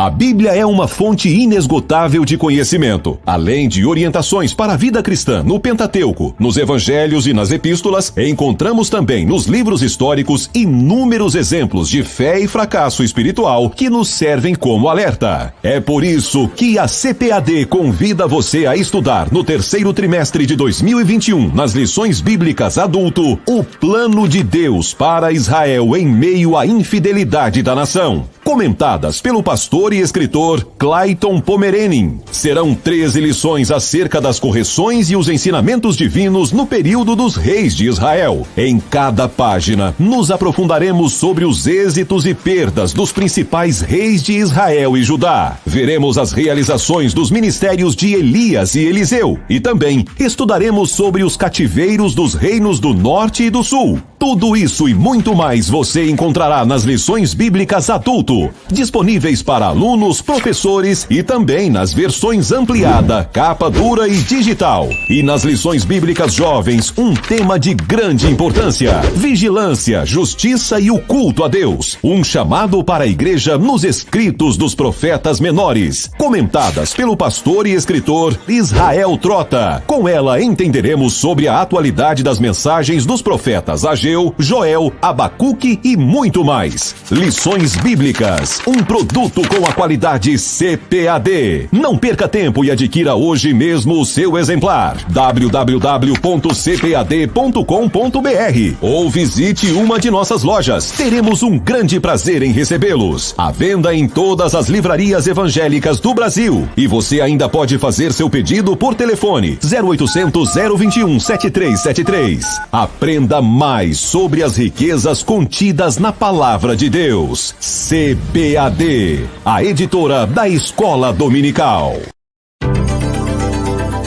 A Bíblia é uma fonte inesgotável de conhecimento. Além de orientações para a vida cristã no Pentateuco, nos Evangelhos e nas Epístolas, encontramos também nos livros históricos inúmeros exemplos de fé e fracasso espiritual que nos servem como alerta. É por isso que a CPAD convida você a estudar no terceiro trimestre de 2021, nas lições bíblicas adulto, o plano de Deus para Israel em meio à infidelidade da nação. Comentadas pelo pastor e escritor Clayton Pomerenin. Serão 13 lições acerca das correções e os ensinamentos divinos no período dos reis de Israel. Em cada página, nos aprofundaremos sobre os êxitos e perdas dos principais reis de Israel e Judá. Veremos as realizações dos ministérios de Elias e Eliseu. E também estudaremos sobre os cativeiros dos reinos do Norte e do Sul. Tudo isso e muito mais você encontrará nas lições bíblicas adulto, disponíveis para alunos, professores e também nas versões ampliada, capa dura e digital. E nas lições bíblicas jovens, um tema de grande importância: vigilância, justiça e o culto a Deus. Um chamado para a igreja nos escritos dos profetas menores, comentadas pelo pastor e escritor Israel Trota. Com ela entenderemos sobre a atualidade das mensagens dos profetas Ageu, Joel, Abacuque e muito mais. Lições bíblicas, um produto com a qualidade CPAD. Não perca tempo e adquira hoje mesmo o seu exemplar. www.cpad.com.br ou visite uma de nossas lojas. Teremos um grande prazer em recebê-los. À venda em todas as livrarias evangélicas do Brasil. E você ainda pode fazer seu pedido por telefone 0800 021 7373. Aprenda mais sobre as riquezas contidas na Palavra de Deus. CPAD, a editora da Escola Dominical.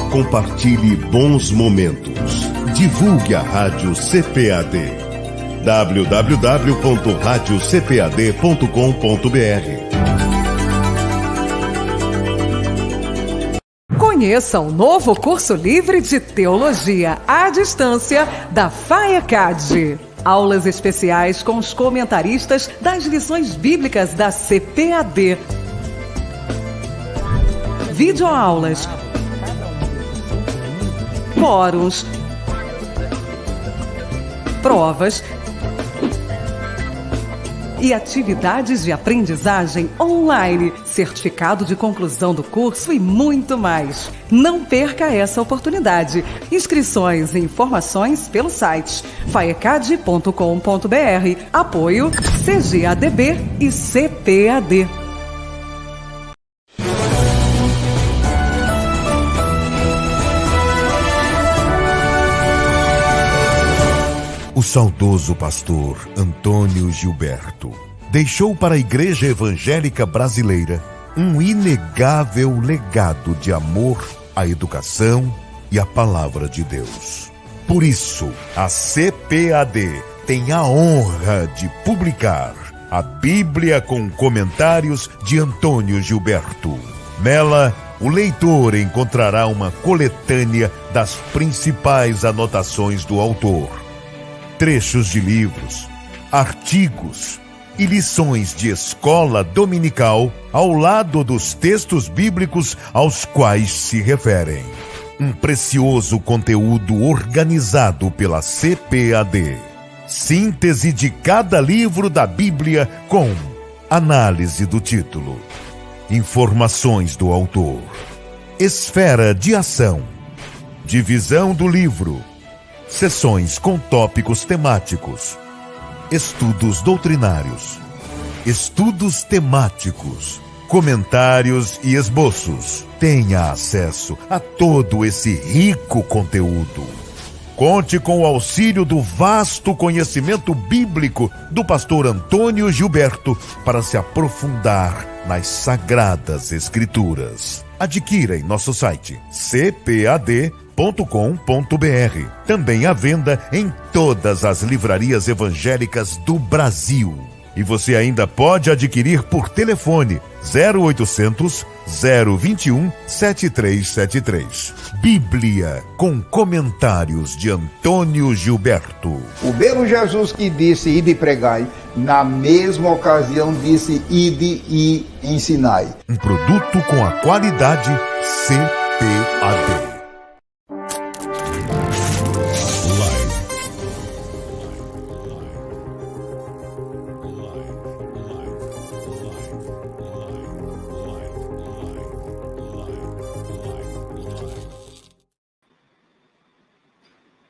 Compartilhe bons momentos. Divulgue a Rádio CPAD. www.radiocpad.com.br. Conheça o novo curso livre de Teologia à Distância da FAECAD. Aulas especiais com os comentaristas das lições bíblicas da CPAD. Videoaulas. Fóruns. Provas. E atividades de aprendizagem online, certificado de conclusão do curso e muito mais. Não perca essa oportunidade. Inscrições e informações pelo site faecad.com.br. Apoio CGADB e CPAD. O saudoso pastor Antônio Gilberto deixou para a Igreja Evangélica Brasileira um inegável legado de amor à educação e à Palavra de Deus. Por isso, a CPAD tem a honra de publicar a Bíblia com comentários de Antônio Gilberto. Nela, o leitor encontrará uma coletânea das principais anotações do autor, trechos de livros, artigos e lições de escola dominical ao lado dos textos bíblicos aos quais se referem. Um precioso conteúdo organizado pela CPAD. Síntese de cada livro da Bíblia com análise do título, informações do autor, esfera de ação, divisão do livro, sessões com tópicos temáticos, estudos doutrinários, estudos temáticos, comentários e esboços. Tenha acesso a todo esse rico conteúdo. Conte com o auxílio do vasto conhecimento bíblico do pastor Antônio Gilberto para se aprofundar nas Sagradas Escrituras. Adquira em nosso site cpad.com.br. Também à venda em todas as livrarias evangélicas do Brasil. E você ainda pode adquirir por telefone 0800 021 7373. Bíblia com comentários de Antônio Gilberto. O mesmo Jesus que disse: ide e pregai, na mesma ocasião disse: ide e ensinai. Um produto com a qualidade CPAD.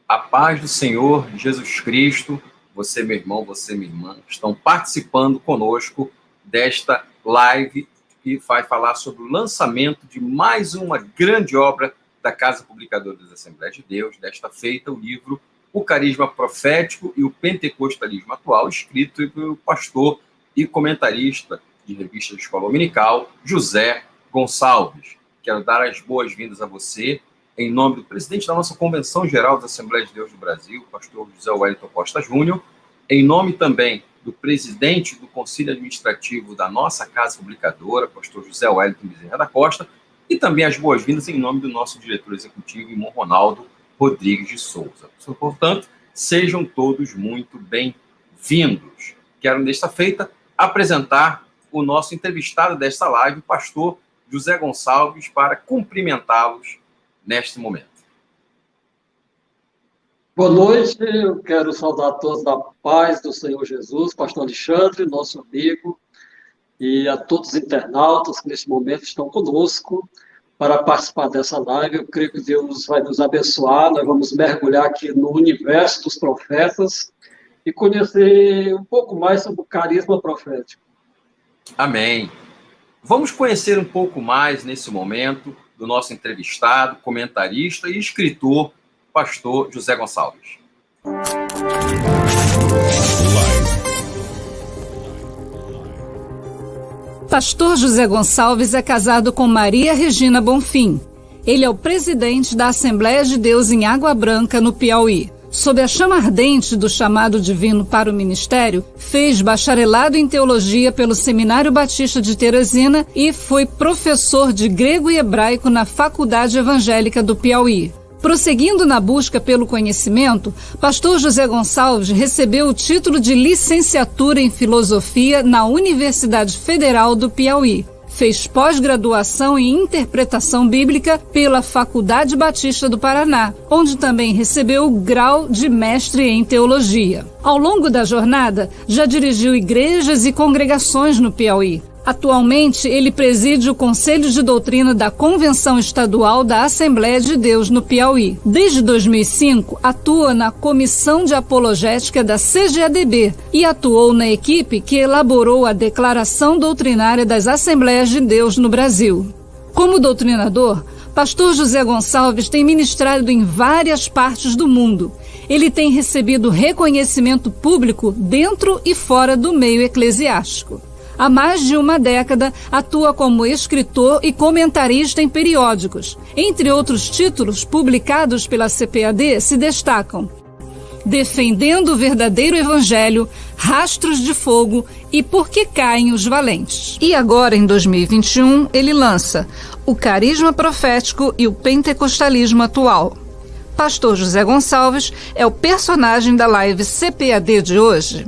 A paz do Senhor Jesus Cristo, você, meu irmão, você, minha irmã, estão participando conosco desta live que vai falar sobre o lançamento de mais uma grande obra da Casa Publicadora das Assembleias de Deus, desta feita, o livro O Carisma Profético e o Pentecostalismo Atual, escrito pelo pastor e comentarista de revista de escola dominical, José Gonçalves. Quero dar as boas-vindas a você, em nome do presidente da nossa Convenção Geral das Assembleias de Deus do Brasil, pastor José Wellington Costa Júnior, em nome também do presidente do Conselho Administrativo da nossa Casa Publicadora, pastor José Wellington Bezerra da Costa, e também as boas-vindas em nome do nosso diretor executivo, irmão Ronaldo Rodrigues de Souza. Portanto, sejam todos muito bem-vindos. Quero, nesta feita, apresentar o nosso entrevistado desta live, o pastor José Gonçalves, para cumprimentá-los neste momento. Boa noite, eu quero saudar a todos da paz do Senhor Jesus, pastor Alexandre, nosso amigo, e a todos os internautas que neste momento estão conosco para participar dessa live. Eu creio que Deus vai nos abençoar, nós vamos mergulhar aqui no universo dos profetas e conhecer um pouco mais sobre o carisma profético. Amém. Vamos conhecer um pouco mais nesse momento do nosso entrevistado, comentarista e escritor, pastor José Gonçalves. Pastor José Gonçalves é casado com Maria Regina Bonfim. Ele é o presidente da Assembleia de Deus em Água Branca, no Piauí. Sob a chama ardente do chamado divino para o ministério, fez bacharelado em teologia pelo Seminário Batista de Teresina e foi professor de grego e hebraico na Faculdade Evangélica do Piauí. Prosseguindo na busca pelo conhecimento, pastor José Gonçalves recebeu o título de licenciatura em filosofia na Universidade Federal do Piauí. Fez pós-graduação em interpretação bíblica pela Faculdade Batista do Paraná, onde também recebeu o grau de mestre em teologia. Ao longo da jornada, já dirigiu igrejas e congregações no Piauí. Atualmente, ele preside o Conselho de Doutrina da Convenção Estadual da Assembleia de Deus no Piauí. Desde 2005, atua na Comissão de Apologética da CGADB e atuou na equipe que elaborou a Declaração Doutrinária das Assembleias de Deus no Brasil. Como doutrinador, pastor José Gonçalves tem ministrado em várias partes do mundo. Ele tem recebido reconhecimento público dentro e fora do meio eclesiástico. Há mais de uma década, atua como escritor e comentarista em periódicos. Entre outros títulos publicados pela CPAD se destacam Defendendo o Verdadeiro Evangelho, Rastros de Fogo e Por que Caem os Valentes. E agora, em 2021, ele lança O Carisma Profético e o Pentecostalismo Atual. Pastor José Gonçalves é o personagem da live CPAD de hoje.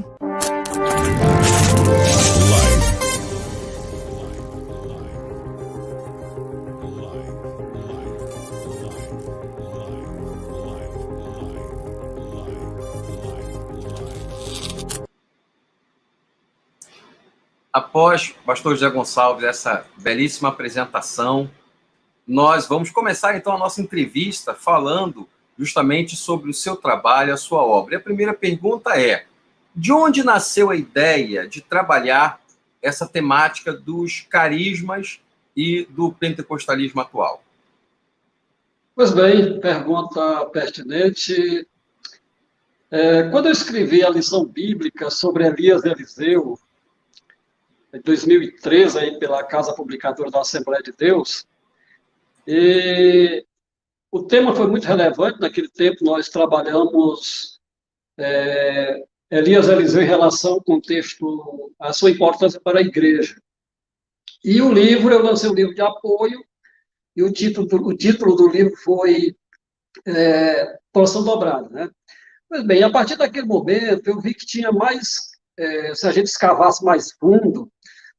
Após pastor José Gonçalves, essa belíssima apresentação, nós vamos começar então a nossa entrevista falando justamente sobre o seu trabalho, a sua obra. E a primeira pergunta é: de onde nasceu a ideia de trabalhar essa temática dos carismas e do pentecostalismo atual? Pois bem, pergunta pertinente. Quando eu escrevi a lição bíblica sobre Elias e Eliseu, em 2013, aí, pela Casa Publicadora da Assembleia de Deus, e o tema foi muito relevante. Naquele tempo nós trabalhamos Elias e Eliseu em relação ao contexto, a sua importância para a igreja. E o livro, eu lancei um livro de apoio, e o título do livro foi Porção Dobrada, né? Pois bem, a partir daquele momento, eu vi que tinha mais se a gente escavasse mais fundo,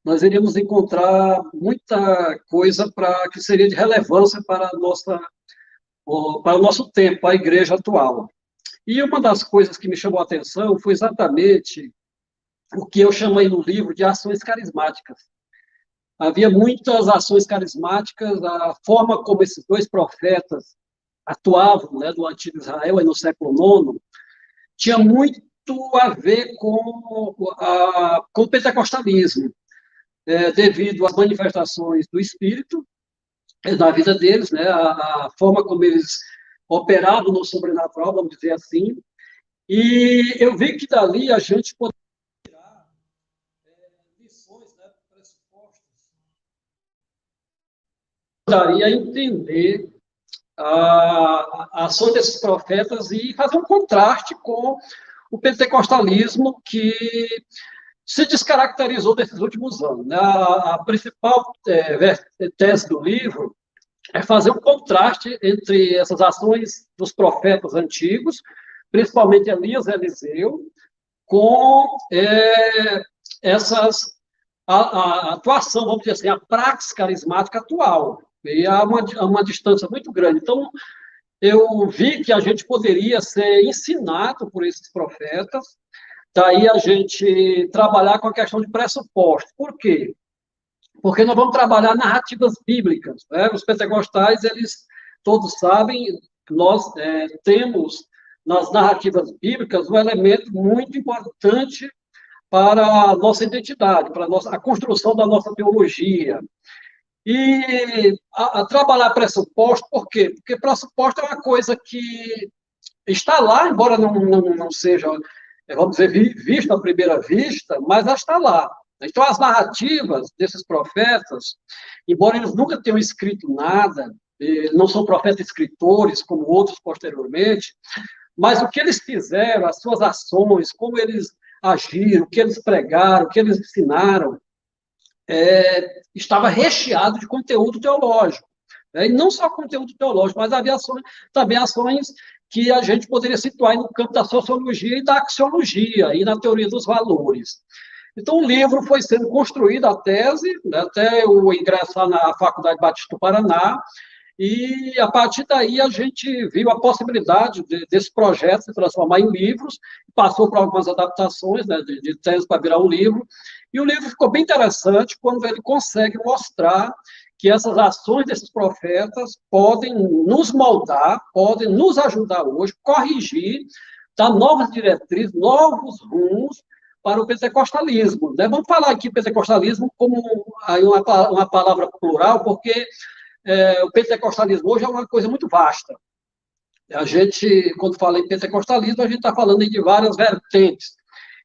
nós iríamos encontrar muita coisa que seria de relevância para o nosso tempo, a igreja atual. E uma das coisas que me chamou a atenção foi exatamente o que eu chamei no livro de ações carismáticas. Havia muitas ações carismáticas, a forma como esses dois profetas atuavam, né, do antigo Israel, aí no século IX, tinha muito a ver com o pentecostalismo, devido às manifestações do Espírito na vida deles, né, a forma como eles operavam no sobrenatural, vamos dizer assim, e eu vi que dali a gente poderia tirar lições, né, pressupostos, daria a entender a ação desses profetas e fazer um contraste com o pentecostalismo que se descaracterizou nesses últimos anos. Né? A principal tese do livro é fazer um contraste entre essas ações dos profetas antigos, principalmente Elias e Eliseu, com a atuação, vamos dizer assim, a praxis carismática atual. E há uma distância muito grande. Então, eu vi que a gente poderia ser ensinado por esses profetas, daí a gente trabalhar com a questão de pressuposto. Por quê? Porque nós vamos trabalhar narrativas bíblicas. Né? Os pentecostais, eles todos sabem, nós temos nas narrativas bíblicas um elemento muito importante para a nossa identidade, para a construção da nossa teologia. E a trabalhar pressuposto, por quê? Porque pressuposto é uma coisa que está lá, embora não seja, vamos dizer, vista à primeira vista, mas ela está lá. Então, as narrativas desses profetas, embora eles nunca tenham escrito nada, não são profetas escritores, como outros posteriormente, mas o que eles fizeram, as suas ações, como eles agiram, o que eles pregaram, o que eles ensinaram, estava recheado de conteúdo teológico. E não só conteúdo teológico, mas havia também ações que a gente poderia situar no campo da sociologia e da axiologia, e na teoria dos valores. Então, o livro foi sendo construído, a tese, né, até eu ingressar na Faculdade Batista do Paraná, e, a partir daí, a gente viu a possibilidade desse projeto se transformar em livros, passou por algumas adaptações, né, de tese para virar um livro, e o livro ficou bem interessante quando ele consegue mostrar que essas ações desses profetas podem nos moldar, podem nos ajudar hoje, corrigir, dar novas diretrizes, novos rumos para o pentecostalismo. Né? Vamos falar aqui pentecostalismo como aí uma palavra plural, porque o pentecostalismo hoje é uma coisa muito vasta. A gente, quando fala em pentecostalismo, a gente está falando de várias vertentes.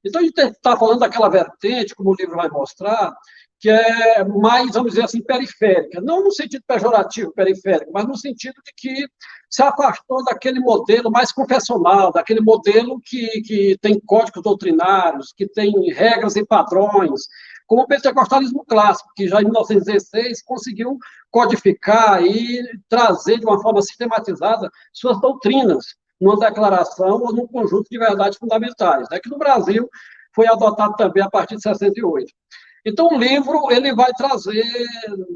Então, a gente está falando daquela vertente, como o livro vai mostrar, que é mais, vamos dizer assim, periférica. Não no sentido pejorativo, periférico, mas no sentido de que se afastou daquele modelo mais confessional, daquele modelo que tem códigos doutrinários, que tem regras e padrões, como o pentecostalismo clássico, que já em 1916 conseguiu codificar e trazer de uma forma sistematizada suas doutrinas, numa declaração ou num conjunto de verdades fundamentais, né, que no Brasil foi adotado também a partir de 68. Então, o livro ele vai trazer,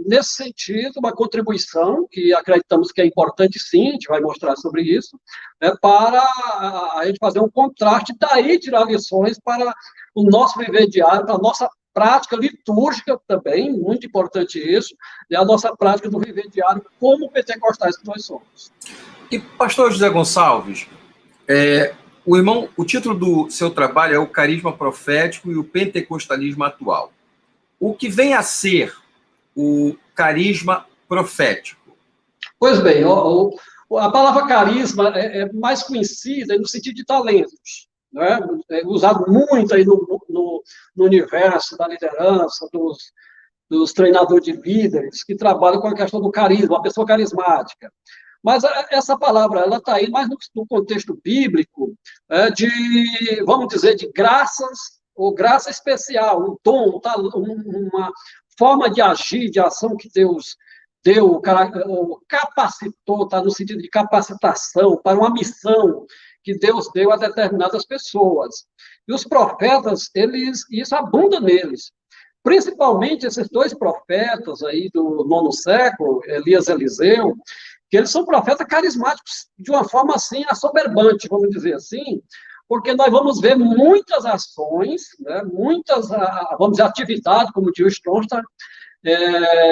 nesse sentido, uma contribuição, que acreditamos que é importante, sim, a gente vai mostrar sobre isso, né, para a gente fazer um contraste, daí tirar lições para o nosso viver diário, para a nossa prática litúrgica também, muito importante isso, e a nossa prática do viver diário como pentecostais que nós somos. E, pastor José Gonçalves, o título do seu trabalho é O Carisma Profético e o Pentecostalismo Atual. O que vem a ser o carisma profético? Pois bem, a palavra carisma é mais conhecida no sentido de talentos, né? É usado muito aí no universo da liderança, dos treinadores de líderes, que trabalham com a questão do carisma, a pessoa carismática. Mas essa palavra, ela está aí mais no contexto bíblico, vamos dizer, de graças, ou graça especial, um dom, uma forma de agir, de ação que Deus deu, capacitou, está no sentido de capacitação para uma missão que Deus deu a determinadas pessoas. E os profetas, isso abunda neles. Principalmente esses dois profetas aí do 9º século, Elias e Eliseu, que eles são profetas carismáticos de uma forma assim assoberbante, vamos dizer assim, porque nós vamos ver muitas ações, né, muitas, vamos dizer, atividades, como diz o Strongstad,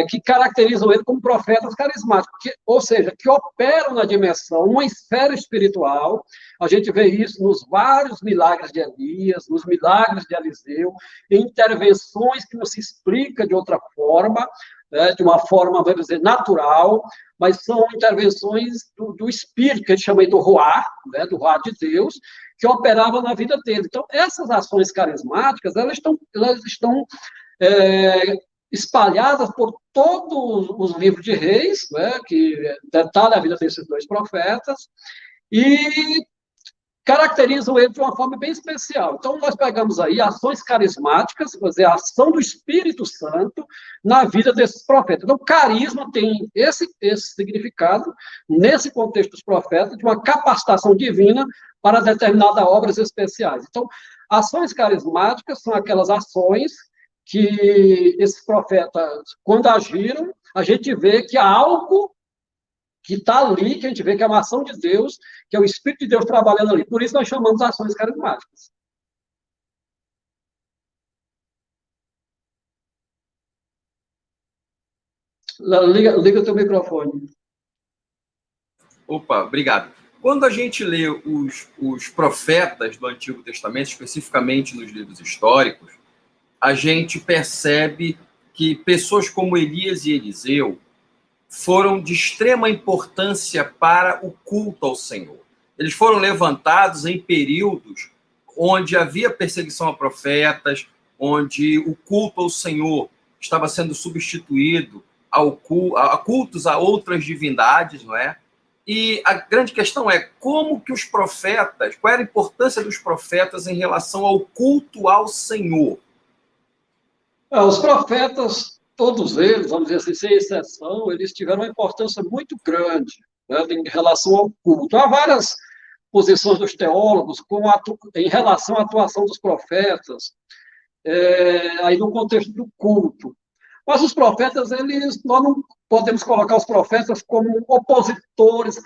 que caracterizam ele como profetas carismáticos, ou seja, que operam na dimensão, numa esfera espiritual. A gente vê isso nos vários milagres de Elias, nos milagres de Eliseu, em intervenções que não se explica de outra forma, de uma forma, vamos dizer, natural, mas são intervenções do Espírito, que a gente chama do Ruach, do Ruach de Deus, que operava na vida dele. Então, essas ações carismáticas, elas estão espalhadas por todos os livros de Reis, que detalham a vida desses dois profetas, e caracterizam ele de uma forma bem especial. Então, nós pegamos aí ações carismáticas, quer dizer, a ação do Espírito Santo na vida desses profetas. Então, carisma tem esse significado, nesse contexto dos profetas, de uma capacitação divina para determinadas obras especiais. Então, ações carismáticas são aquelas ações que esses profetas, quando agiram, a gente vê que há algo que está ali, que a gente vê que é uma ação de Deus, que é o Espírito de Deus trabalhando ali. Por isso nós chamamos de ações carismáticas. Liga o teu microfone. Opa, obrigado. Quando a gente lê os profetas do Antigo Testamento, especificamente nos livros históricos, a gente percebe que pessoas como Elias e Eliseu foram de extrema importância para o culto ao Senhor. Eles foram levantados em períodos onde havia perseguição a profetas, onde o culto ao Senhor estava sendo substituído a cultos a outras divindades, não é? E a grande questão é como que os profetas, qual era a importância dos profetas em relação ao culto ao Senhor? Os profetas, todos eles, vamos dizer assim, sem exceção, eles tiveram uma importância muito grande, em relação ao culto. Há várias posições dos teólogos em relação à atuação dos profetas, aí no contexto do culto. Mas os profetas, nós não podemos colocar os profetas como opositores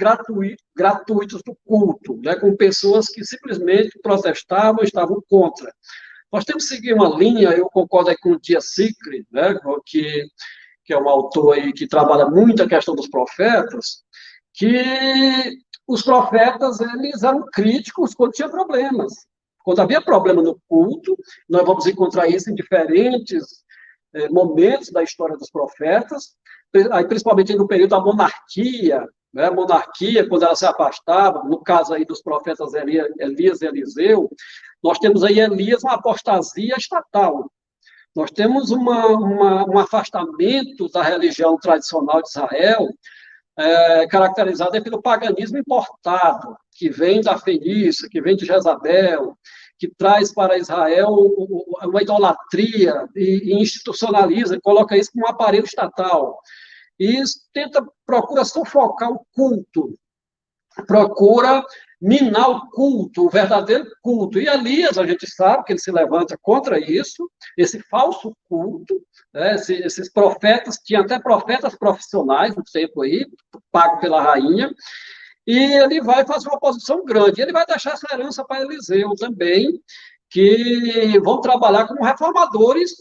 gratuitos do culto, como pessoas que simplesmente protestavam e estavam contra. Nós temos que seguir uma linha, eu concordo aí com o Tia Sicre, que é um autor aí que trabalha muito a questão dos profetas, que os profetas, eles eram críticos quando tinha problemas. Quando havia problema no culto, nós vamos encontrar isso em diferentes momentos da história dos profetas, aí, principalmente no período da monarquia, a monarquia, quando ela se afastava, no caso aí dos profetas Elias e Eliseu, nós temos aí Elias uma apostasia estatal. Nós temos um afastamento da religião tradicional de Israel, caracterizado pelo paganismo importado, que vem da Fenícia, que vem de Jezabel, que traz para Israel uma idolatria e institucionaliza, coloca isso como um aparelho estatal. E procura sufocar o culto, procura minar o culto, o verdadeiro culto. E Elias, a gente sabe que ele se levanta contra isso, esse falso culto, esses profetas, tinha até profetas profissionais no tempo aí, pago pela rainha, e ele vai fazer uma oposição grande. Ele vai deixar essa herança para Eliseu também, que vão trabalhar como reformadores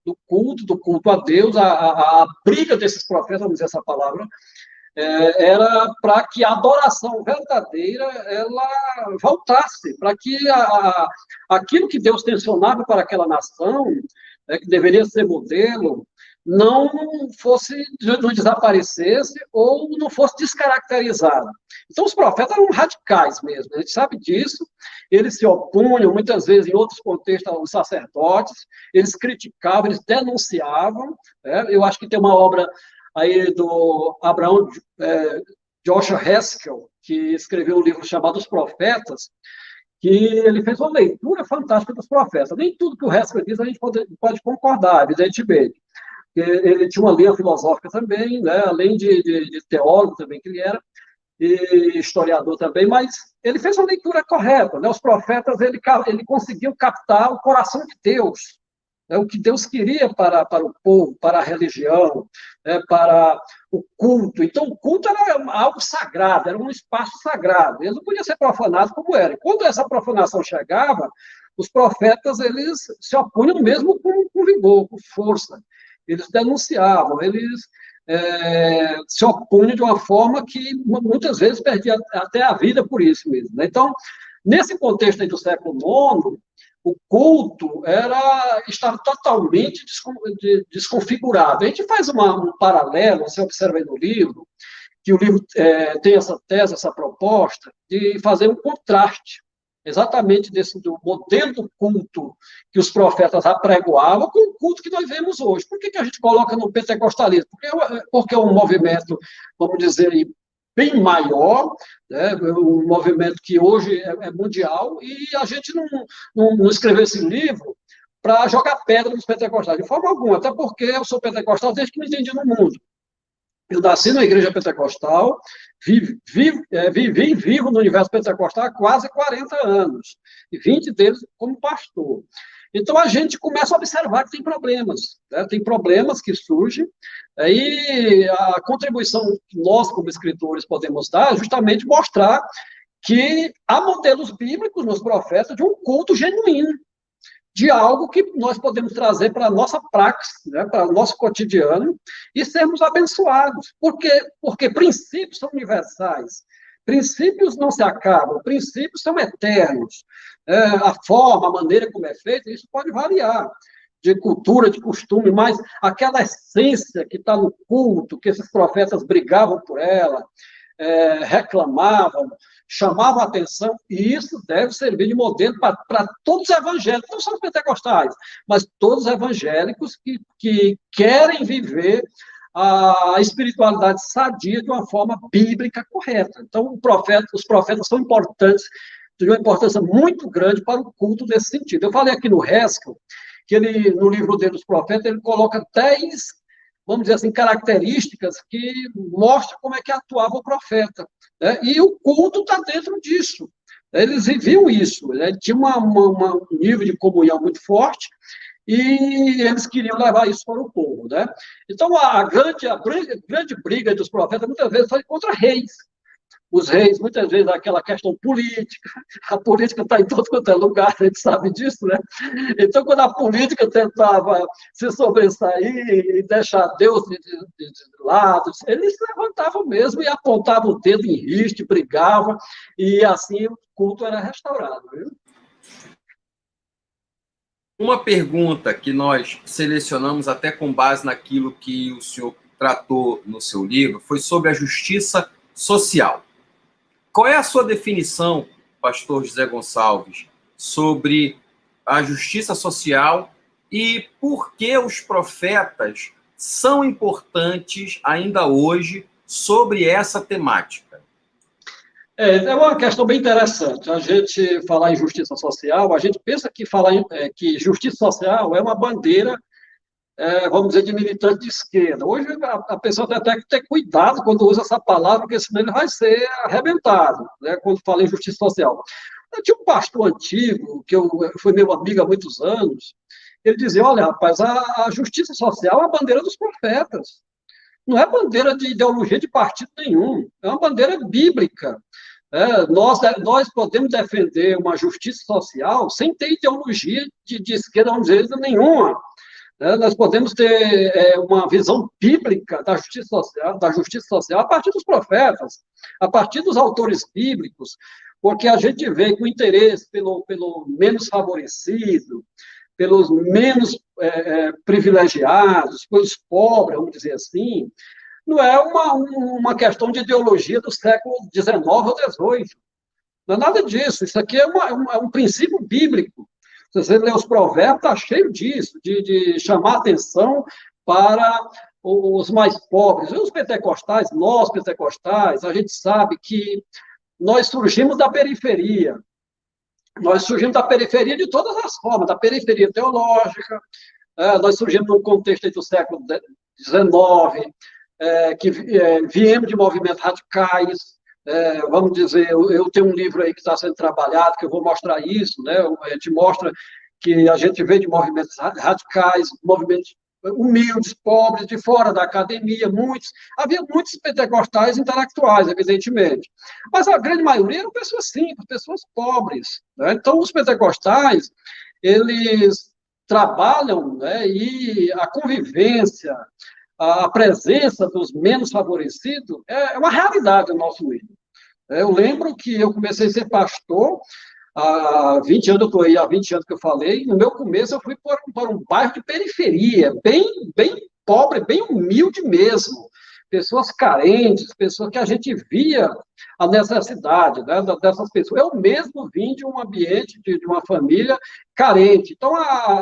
do culto a Deus. A briga desses profetas, vamos dizer essa palavra, era para que a adoração verdadeira ela voltasse, para que aquilo que Deus tensionava para aquela nação, que deveria ser modelo, não desaparecesse ou não fosse descaracterizado. Então, os profetas eram radicais mesmo, a gente sabe disso, eles se opunham, muitas vezes, em outros contextos, aos sacerdotes, eles criticavam, eles denunciavam. Eu acho que tem uma obra aí do Abraham Joshua Haskell, que escreveu um livro chamado Os Profetas, que ele fez uma leitura fantástica dos profetas. Nem tudo que o Haskell diz a gente pode concordar, evidentemente. Ele tinha uma linha filosófica também, além de teólogo também que ele era, e historiador também, mas ele fez uma leitura correta, né? Os profetas, ele conseguiu captar o coração de Deus, né? O que Deus queria para o povo, para a religião, né? Para o culto. Então, o culto era algo sagrado, era um espaço sagrado. Ele não podia ser profanado como era. E quando essa profanação chegava, os profetas, eles se opunham mesmo com vigor, com força. Eles denunciavam, eles se opunham de uma forma que muitas vezes perdia até a vida por isso mesmo, né? Então, nesse contexto aí do século IX, o culto estava totalmente desconfigurado. A gente faz um paralelo, você observa aí no livro, que o livro tem essa tese, essa proposta, de fazer um contraste exatamente do modelo do culto que os profetas apregoavam com o culto que nós vemos hoje. Por que a gente coloca no pentecostalismo? Porque é um movimento, vamos dizer, bem maior, né? Um movimento que hoje é mundial, e a gente não escreveu esse livro para jogar pedra nos pentecostais, de forma alguma, até porque eu sou pentecostal desde que me entendi no mundo. Eu nasci na igreja pentecostal, vivo no universo pentecostal há quase 40 anos, e 20 deles como pastor. Então, a gente começa a observar que tem problemas, né? Tem problemas que surgem, e a contribuição que nós, como escritores, podemos dar é justamente mostrar que há modelos bíblicos nos profetas de um culto genuíno, de algo que nós podemos trazer para a nossa praxis, né, para o nosso cotidiano, e sermos abençoados. Porque princípios são universais, princípios não se acabam, princípios são eternos. A forma, a maneira como é feita, isso pode variar, de cultura, de costume, mas aquela essência que está no culto, que esses profetas brigavam por ela, reclamavam, chamavam a atenção, e isso deve servir de modelo para todos os evangélicos, não só os pentecostais, mas todos os evangélicos que querem viver a espiritualidade sadia de uma forma bíblica correta. Então, os profetas são importantes, de uma importância muito grande para o culto nesse sentido. Eu falei aqui no Haskell, que ele, no livro dele, dos profetas, ele coloca 10, vamos dizer assim, características que mostram como é que atuava o profeta, né? E o culto está dentro disso. Eles viviam isso, né? Tinha um nível de comunhão muito forte, e eles queriam levar isso para o povo, né? Então, a grande briga dos profetas, muitas vezes, foi contra reis. Os reis, muitas vezes, aquela questão política, a política está em todo quanto é lugar, a gente sabe disso, né? Então, quando a política tentava se sobressair e deixar Deus de lado, eles se levantavam mesmo e apontavam o dedo em riste, brigavam, e assim o culto era restaurado, viu? Uma pergunta que nós selecionamos até com base naquilo que o senhor tratou no seu livro foi sobre a justiça social. Qual é a sua definição, pastor José Gonçalves, sobre a justiça social e por que os profetas são importantes ainda hoje sobre essa temática? É uma questão bem interessante. A gente falar em justiça social, a gente pensa que que justiça social é uma bandeira, vamos dizer, de militante de esquerda. Hoje a pessoa tem até que ter cuidado quando usa essa palavra, porque senão ele vai ser arrebentado, né, quando fala em justiça social. Eu tinha um pastor antigo, que foi meu amigo há muitos anos, ele dizia, olha, rapaz, a justiça social é a bandeira dos profetas. Não é bandeira de ideologia de partido nenhum, é uma bandeira bíblica. Nós podemos defender uma justiça social sem ter ideologia de esquerda, vamos dizer, nenhuma. Nós podemos ter uma visão bíblica da justiça social a partir dos profetas, a partir dos autores bíblicos, porque a gente vê com interesse pelo menos favorecido, pelos menos privilegiados, pelos pobres, vamos dizer assim. Não é uma questão de ideologia do século XIX ou XVIII. Não é nada disso. Isso aqui é um princípio bíblico. Se você ler os provérbios, está cheio disso, de chamar atenção para os mais pobres. E os pentecostais, nós pentecostais, a gente sabe que nós surgimos da periferia. Nós surgimos da periferia de todas as formas, da periferia teológica, nós surgimos num contexto do século XIX, que viemos de movimentos radicais, vamos dizer, eu tenho um livro aí que está sendo trabalhado, que eu vou mostrar isso, né? A gente mostra que a gente vem de movimentos radicais, movimentos humildes, pobres, de fora da academia, havia muitos pentecostais intelectuais, evidentemente, mas a grande maioria eram pessoas simples, pessoas pobres, né? Então, os pentecostais, eles trabalham, né, e a convivência, a presença dos menos favorecidos é uma realidade no nosso meio. Eu lembro que eu comecei a ser pastor há 20 anos, eu estou aí há 20 anos que eu falei, no meu começo eu fui para um bairro de periferia, bem pobre, bem humilde mesmo, pessoas carentes, pessoas que a gente via a necessidade, né, dessas pessoas. Eu mesmo vim de um ambiente, de uma família carente. Então,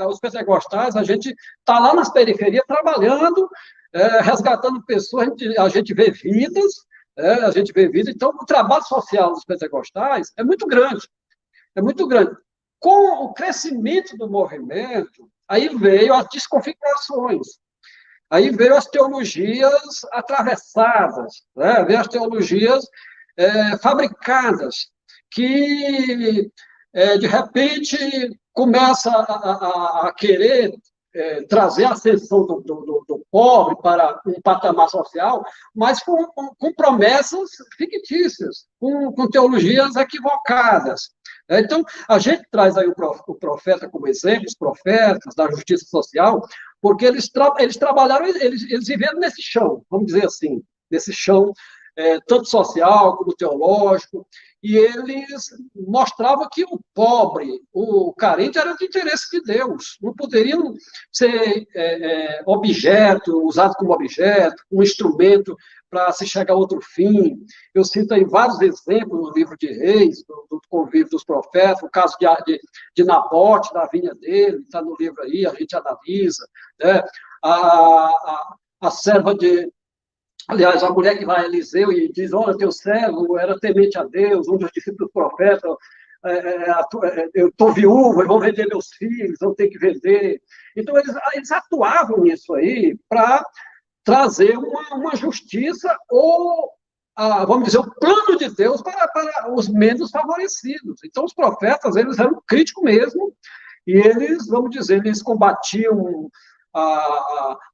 os pentecostais, a gente está lá nas periferias trabalhando, resgatando pessoas, a gente vê vidas, a gente vê vidas. Então, o trabalho social dos pentecostais é muito grande. É muito grande. Com o crescimento do movimento, aí veio as desconfigurações, aí veio as teologias atravessadas, né? Veio as teologias fabricadas, que, de repente, começa a querer trazer a ascensão do pobre para um patamar social, mas com promessas fictícias, com teologias equivocadas. Então, a gente traz aí o profeta como exemplo, os profetas da justiça social, porque eles trabalharam, eles viveram nesse chão, vamos dizer assim, nesse chão, tanto social como teológico, e eles mostravam que o pobre, o carente, era de interesse de Deus, não poderiam ser usado como objeto, um instrumento para se chegar a outro fim. Eu cito aí vários exemplos no livro de Reis, do convívio dos profetas, o caso de Nabote, da vinha dele, está no livro aí, a gente analisa, né? A serva aliás, a mulher que vai a Eliseu e diz, olha, teu servo era temente a Deus, um dos discípulos do profeta, eu estou viúva, vão vender meus filhos, vão ter que vender. Então, eles atuavam nisso aí para trazer uma justiça ou, vamos dizer, o plano de Deus para os menos favorecidos. Então, os profetas, eles eram críticos mesmo, e eles, vamos dizer, eles combatiam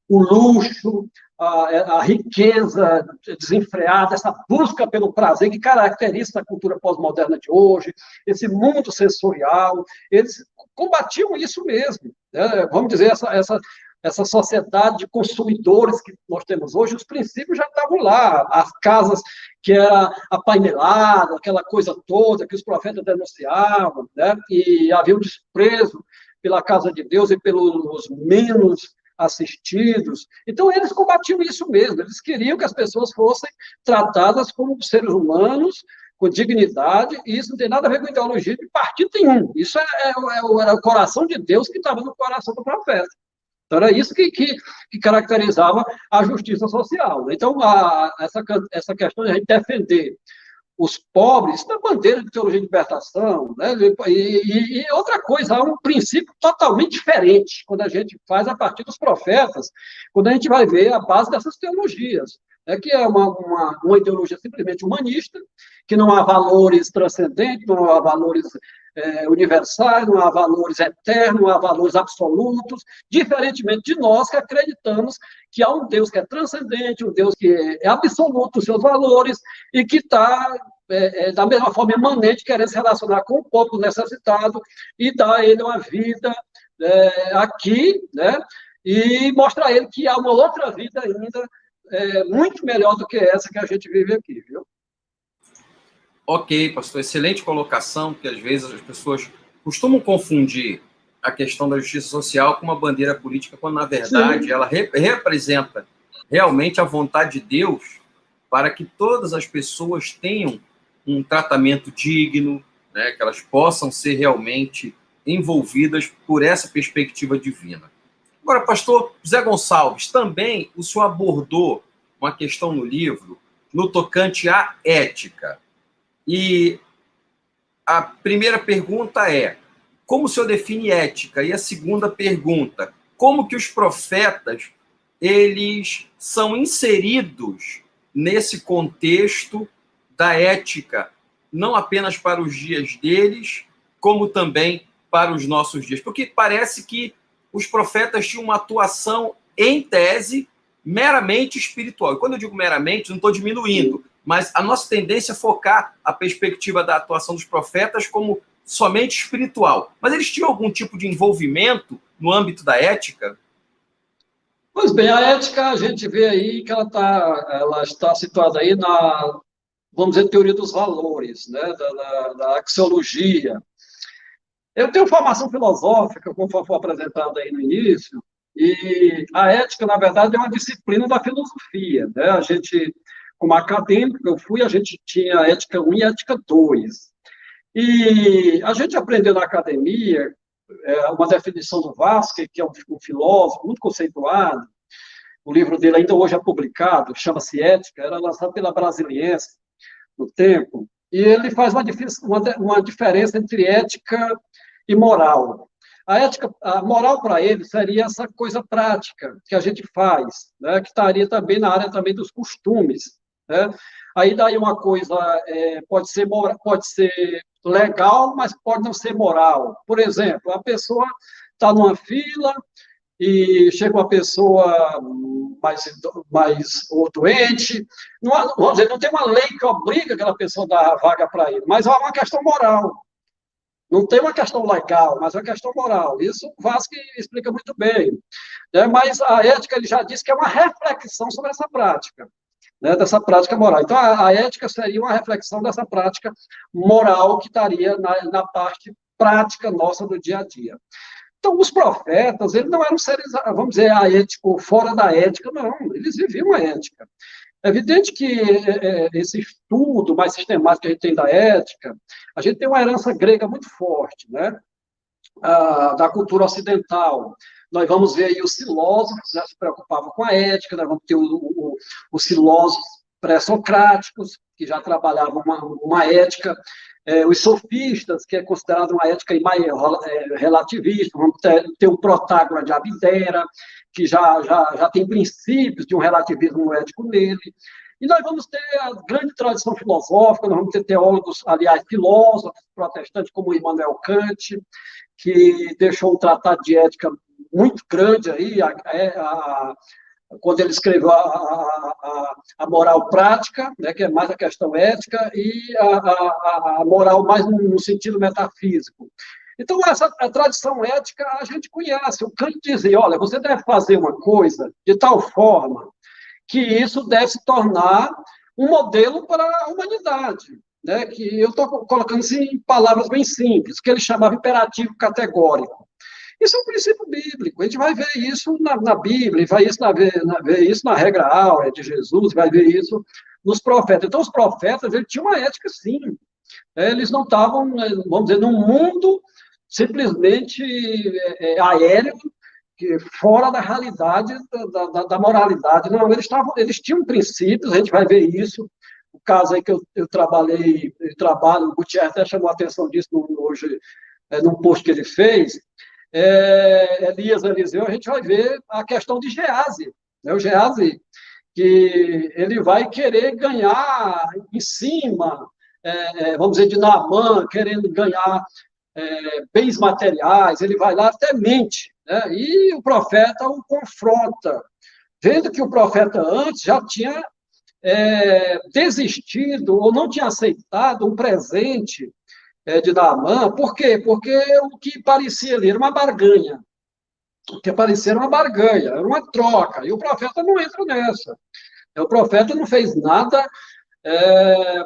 o luxo, a riqueza desenfreada, essa busca pelo prazer que caracteriza a cultura pós-moderna de hoje, esse mundo sensorial, eles combatiam isso mesmo, né? Vamos dizer, essa sociedade de consumidores que nós temos hoje, os princípios já estavam lá, as casas que era apainelada, aquela coisa toda que os profetas denunciavam, né? E havia um desprezo pela casa de Deus e pelos menos assistidos. Então, eles combatiam isso mesmo, eles queriam que as pessoas fossem tratadas como seres humanos, com dignidade, e isso não tem nada a ver com ideologia de partido nenhum. Isso era o coração de Deus que estava no coração do profeta. Então, era isso que caracterizava a justiça social. Então, essa questão de a gente defender os pobres, isso é bandeira de teologia de libertação, né? E outra coisa, há um princípio totalmente diferente quando a gente faz a partir dos profetas, quando a gente vai ver a base dessas teologias, que é uma ideologia simplesmente humanista, que não há valores transcendentes, não há valores universais, não há valores eternos, não há valores absolutos, diferentemente de nós que acreditamos que há um Deus que é transcendente, um Deus que é absoluto nos seus valores e que está, da mesma forma, imanente, querendo se relacionar com o povo necessitado e dar a ele uma vida aqui, né? E mostrar a ele que há uma outra vida ainda muito melhor do que essa que a gente vive aqui, viu? Ok, pastor, excelente colocação, porque às vezes as pessoas costumam confundir a questão da justiça social com uma bandeira política, quando, na verdade, ela representa realmente a vontade de Deus para que todas as pessoas tenham um tratamento digno, né, que elas possam ser realmente envolvidas por essa perspectiva divina. Agora, pastor José Gonçalves, também o senhor abordou uma questão no livro no tocante à ética. E a primeira pergunta é, como o senhor define ética? E a segunda pergunta, como que os profetas, eles são inseridos nesse contexto da ética, não apenas para os dias deles, como também para os nossos dias? Porque parece que os profetas tinham uma atuação, em tese, meramente espiritual. E quando eu digo meramente, não estou diminuindo, mas a nossa tendência é focar a perspectiva da atuação dos profetas como somente espiritual. Mas eles tinham algum tipo de envolvimento no âmbito da ética? Pois bem, a ética, a gente vê aí que ela está situada aí na, vamos dizer, teoria dos valores, né, da axiologia. Eu tenho formação filosófica, conforme foi apresentado aí no início, e a ética, na verdade, é uma disciplina da filosofia, né? A gente, como acadêmico, a gente tinha ética 1 e ética 2. E a gente aprendeu na academia uma definição do Vasquez, que é um filósofo muito conceituado. O livro dele ainda hoje é publicado, chama-se Ética, era lançado pela Brasiliense no tempo, e ele faz uma diferença entre ética e moral. A moral para ele seria essa coisa prática que a gente faz, né, que estaria também na área também dos costumes, né? Aí daí uma coisa pode ser legal, mas pode não ser moral. Por exemplo, a pessoa está numa fila e chega uma pessoa ou doente, vamos dizer, não tem uma lei que obriga aquela pessoa a dar a vaga para ele, mas é uma questão moral. Não tem uma questão legal, mas é uma questão moral. Isso o Vasquez explica muito bem, né? Mas a ética, ele já diz que é uma reflexão sobre essa prática, né? Dessa prática moral. Então, a ética seria uma reflexão dessa prática moral que estaria na parte prática nossa do dia a dia. Então, os profetas, eles não eram seres, vamos dizer, aéticos, fora da ética, não. Eles viviam a ética. É evidente que esse estudo mais sistemático que a gente tem da ética, a gente tem uma herança grega muito forte, né? Da cultura ocidental. Nós vamos ver aí os filósofos já se preocupavam com a ética, nós vamos ter os filósofos pré-socráticos, que já trabalhavam uma ética, os sofistas, que é considerado uma ética mais relativista, vamos ter o Protágoras de Abdera, que já tem princípios de um relativismo ético nele. E nós vamos ter a grande tradição filosófica, nós vamos ter teólogos, aliás, filósofos protestantes, como Immanuel Kant, que deixou um tratado de ética muito grande aí, quando ele escreveu a moral prática, né, que é mais a questão ética, e a moral mais no sentido metafísico. Então, a tradição ética a gente conhece. O Kant dizia, olha, você deve fazer uma coisa de tal forma que isso deve se tornar um modelo para a humanidade, né? Que eu estou colocando assim, em palavras bem simples, que ele chamava imperativo categórico. Isso é um princípio bíblico. A gente vai ver isso na Bíblia, vai ver isso na regra áurea de Jesus, vai ver isso nos profetas. Então, os profetas, eles tinham uma ética, sim. Eles não estavam, vamos dizer, num mundo simplesmente aéreo, fora da realidade da moralidade. Não, eles tinham princípios, a gente vai ver isso. O caso aí que eu trabalho, o Gutierrez até chamou a atenção disso hoje, num post que ele fez, Elias Eliseu, a gente vai ver a questão de Geazi, né? O Geazi, que ele vai querer ganhar em cima, vamos dizer, de Naamã, querendo ganhar bens materiais, ele vai lá até mente, né? E o profeta o confronta, vendo que o profeta antes já tinha desistido ou não tinha aceitado um presente de Naamã. Por quê? Porque o que parecia ali era uma barganha. O que parecia era uma barganha, era uma troca. E o profeta não entra nessa. O profeta não fez nada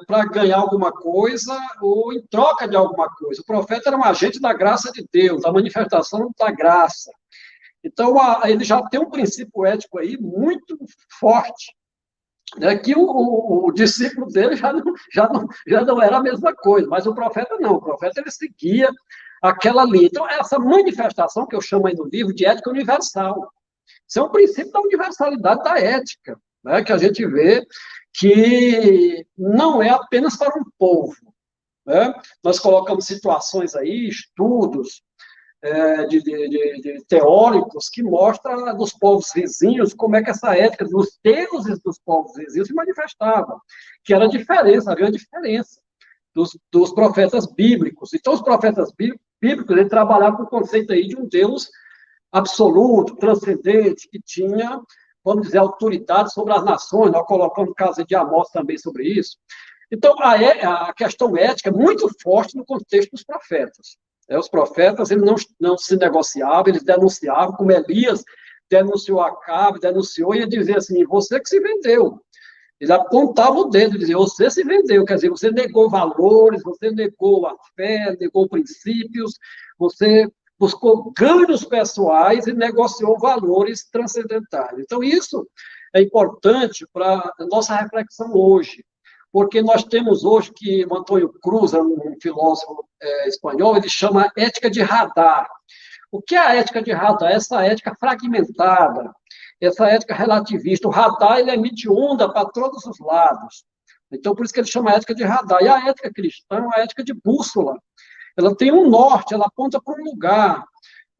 para ganhar alguma coisa ou em troca de alguma coisa. O profeta era um agente da graça de Deus, da manifestação da graça. Então, ele já tem um princípio ético aí muito forte, né, que o discípulo dele já não era a mesma coisa, mas o profeta não. O profeta, ele seguia aquela linha. Então, essa manifestação que eu chamo aí no livro de ética universal, isso é um princípio da universalidade da ética, né, que a gente vê que não é apenas para um povo, né? Nós colocamos situações aí, estudos, de teóricos que mostra dos povos vizinhos como é que essa ética dos deuses dos povos vizinhos se manifestava, que era a diferença, havia uma diferença dos profetas bíblicos. Então, os profetas bíblicos, eles trabalhavam com o conceito aí de um Deus absoluto, transcendente, que tinha, vamos dizer, autoridade sobre as nações. Nós colocamos o caso de Amós também sobre isso. Então, a questão ética é muito forte no contexto dos profetas. Os profetas, eles não se negociavam, eles denunciavam, como Elias denunciou Acabe, denunciou, e ele dizia assim, você que se vendeu. Ele apontava o dedo e dizia, você se vendeu, quer dizer, você negou valores, você negou a fé, negou princípios, você buscou ganhos pessoais e negociou valores transcendentais. Então, isso é importante para a nossa reflexão hoje. Porque nós temos hoje que o Antônio Cruz, um filósofo espanhol, ele chama ética de radar. O que é a ética de radar? Essa ética fragmentada, essa ética relativista. O radar, ele emite onda para todos os lados. Então, por isso que ele chama ética de radar. E a ética cristã é uma ética de bússola. Ela tem um norte, ela aponta para um lugar.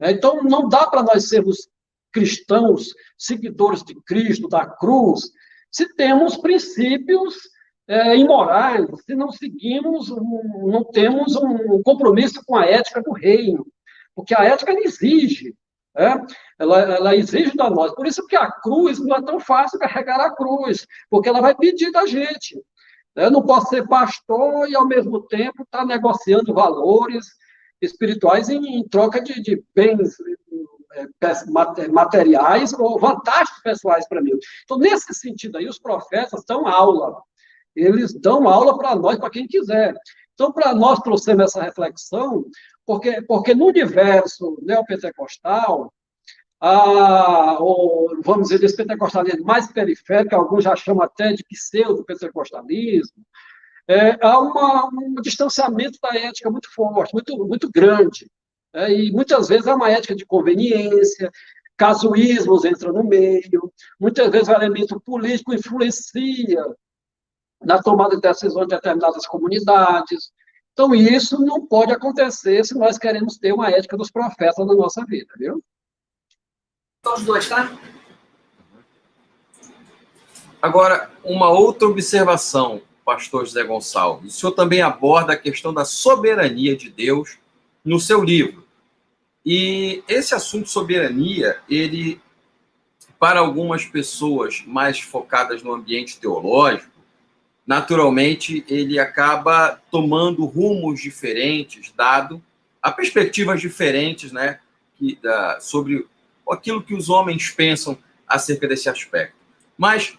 Então, não dá para nós sermos cristãos, seguidores de Cristo, da cruz, se temos princípios imorais, se não seguimos, não temos um compromisso com a ética do reino, porque a ética ela exige, ela exige da nós. Por isso que a cruz não é tão fácil carregar a cruz, porque ela vai pedir da gente. Eu não posso ser pastor e, ao mesmo tempo, estar negociando valores espirituais em troca de bens materiais ou vantagens pessoais para mim. Então, nesse sentido aí, os profetas dão aula. Eles dão aula para nós, para quem quiser. Então, para nós trouxemos essa reflexão, porque no universo neopentecostal, vamos dizer, desse pentecostalismo mais periférico, alguns já chamam até de pseudo-pentecostalismo, há um distanciamento da ética muito forte, muito, muito grande. E muitas vezes é uma ética de conveniência, casuísmos entram no meio, muitas vezes o elemento político influencia na tomada de decisões de determinadas comunidades. Então, isso não pode acontecer se nós queremos ter uma ética dos profetas na nossa vida, viu? Então, os dois, tá? Agora, uma outra observação, pastor José Gonçalves. O senhor também aborda a questão da soberania de Deus no seu livro. E esse assunto de soberania, ele, para algumas pessoas mais focadas no ambiente teológico, naturalmente, ele acaba tomando rumos diferentes, dado a perspectivas diferentes, né, sobre aquilo que os homens pensam acerca desse aspecto. Mas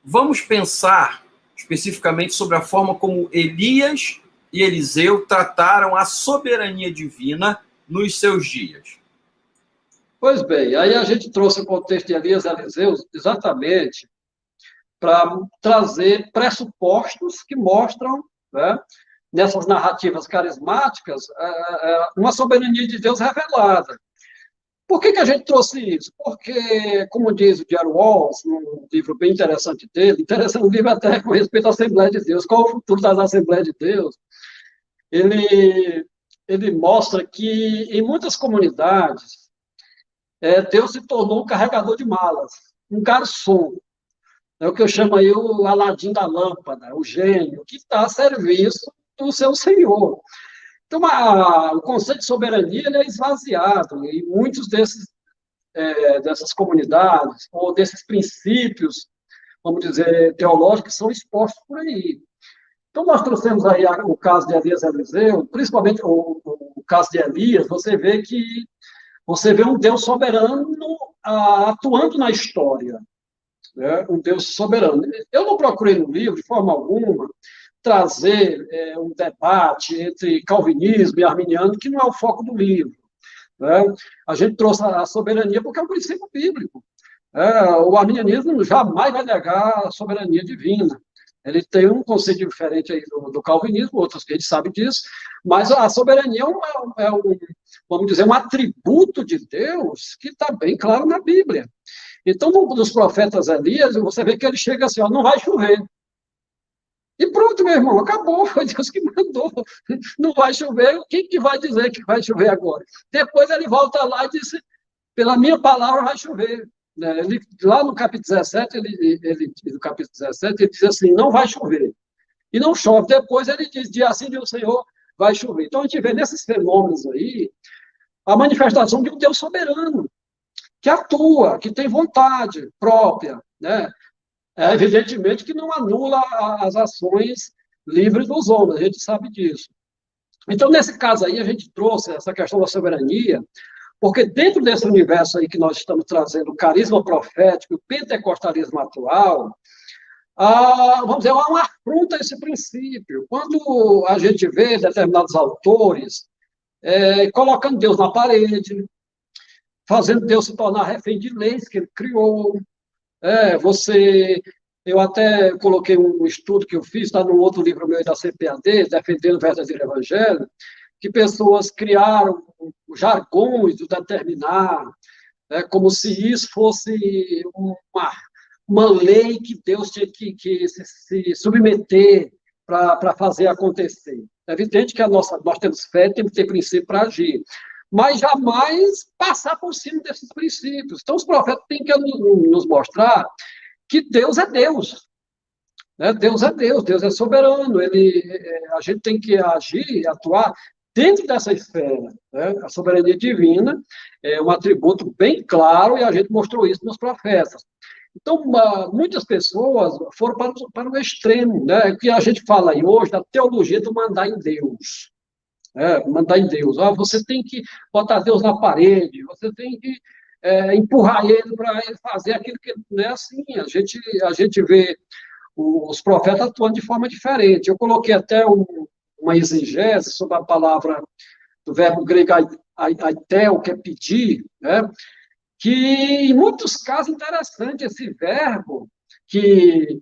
vamos pensar especificamente sobre a forma como Elias e Eliseu trataram a soberania divina nos seus dias. Pois bem, aí a gente trouxe o contexto de Elias e Eliseu exatamente para trazer pressupostos que mostram, né, nessas narrativas carismáticas, uma soberania de Deus revelada. Por que a gente trouxe isso? Porque, como diz o Jerry Walls, num livro bem interessante dele, interessante um livro até com respeito à Assembleia de Deus, qual o futuro das Assembleias de Deus, ele mostra que, em muitas comunidades, Deus se tornou um carregador de malas, um garçom. É o que eu chamo aí o Aladim da lâmpada, o gênio, que está a serviço do seu senhor. Então, o conceito de soberania ele é esvaziado, e muitos dessas comunidades, ou desses princípios, vamos dizer, teológicos, são expostos por aí. Então, nós trouxemos aí o caso de Elias e Eliseu, principalmente o caso de Elias, você vê um Deus soberano atuando na história. Um Deus soberano. Eu não procurei no livro, de forma alguma, trazer um debate entre calvinismo e arminiano, que não é o foco do livro. A gente trouxe a soberania porque é um princípio bíblico. O arminianismo jamais vai negar a soberania divina. Ele tem um conceito diferente aí do calvinismo, outros que a gente sabe disso, mas a soberania vamos dizer, um atributo de Deus que está bem claro na Bíblia. Então, nos profetas Elias, você vê que ele chega assim, não vai chover. E pronto, meu irmão, acabou, foi Deus que mandou. Não vai chover, quem que vai dizer que vai chover agora? Depois ele volta lá e disse, pela minha palavra vai chover. Né? Lá no capítulo 17, no capítulo 17, ele diz assim, não vai chover. E não chove. Depois ele diz, dia assim diz o Senhor, vai chover. Então a gente vê nesses fenômenos aí, a manifestação de um Deus soberano, que atua, que tem vontade própria, né? Evidentemente que não anula as ações livres dos homens, a gente sabe disso. Então, nesse caso aí, a gente trouxe essa questão da soberania, porque dentro desse universo aí que nós estamos trazendo, o carisma profético, o pentecostalismo atual, vamos dizer, há uma afronta a esse princípio. Quando a gente vê determinados autores colocando Deus na parede, fazendo Deus se tornar refém de leis que ele criou, eu até coloquei um estudo que eu fiz, está num outro livro meu da CPAD, Defendendo o Verdadeiro Evangelho, que pessoas criaram jargões do determinar, como se isso fosse uma lei que Deus tinha que se submeter para fazer acontecer. É evidente que nós temos fé, temos que ter princípio para agir, mas jamais passar por cima desses princípios. Então, os profetas têm que nos mostrar que Deus é Deus. Né? Deus é Deus, Deus é soberano. A gente tem que agir, atuar dentro dessa esfera. Né? A soberania divina é um atributo bem claro e a gente mostrou isso nos profetas. Então, muitas pessoas foram para o extremo, né? O que a gente fala aí hoje da teologia do mandar em Deus. Mandar em Deus. Você tem que botar Deus na parede, você tem que empurrar ele para ele fazer aquilo que não é assim. A gente vê os profetas atuando de forma diferente. Eu coloquei até uma exegese sobre a palavra do verbo grego aitel, que é pedir, né? Que em muitos casos interessante esse verbo que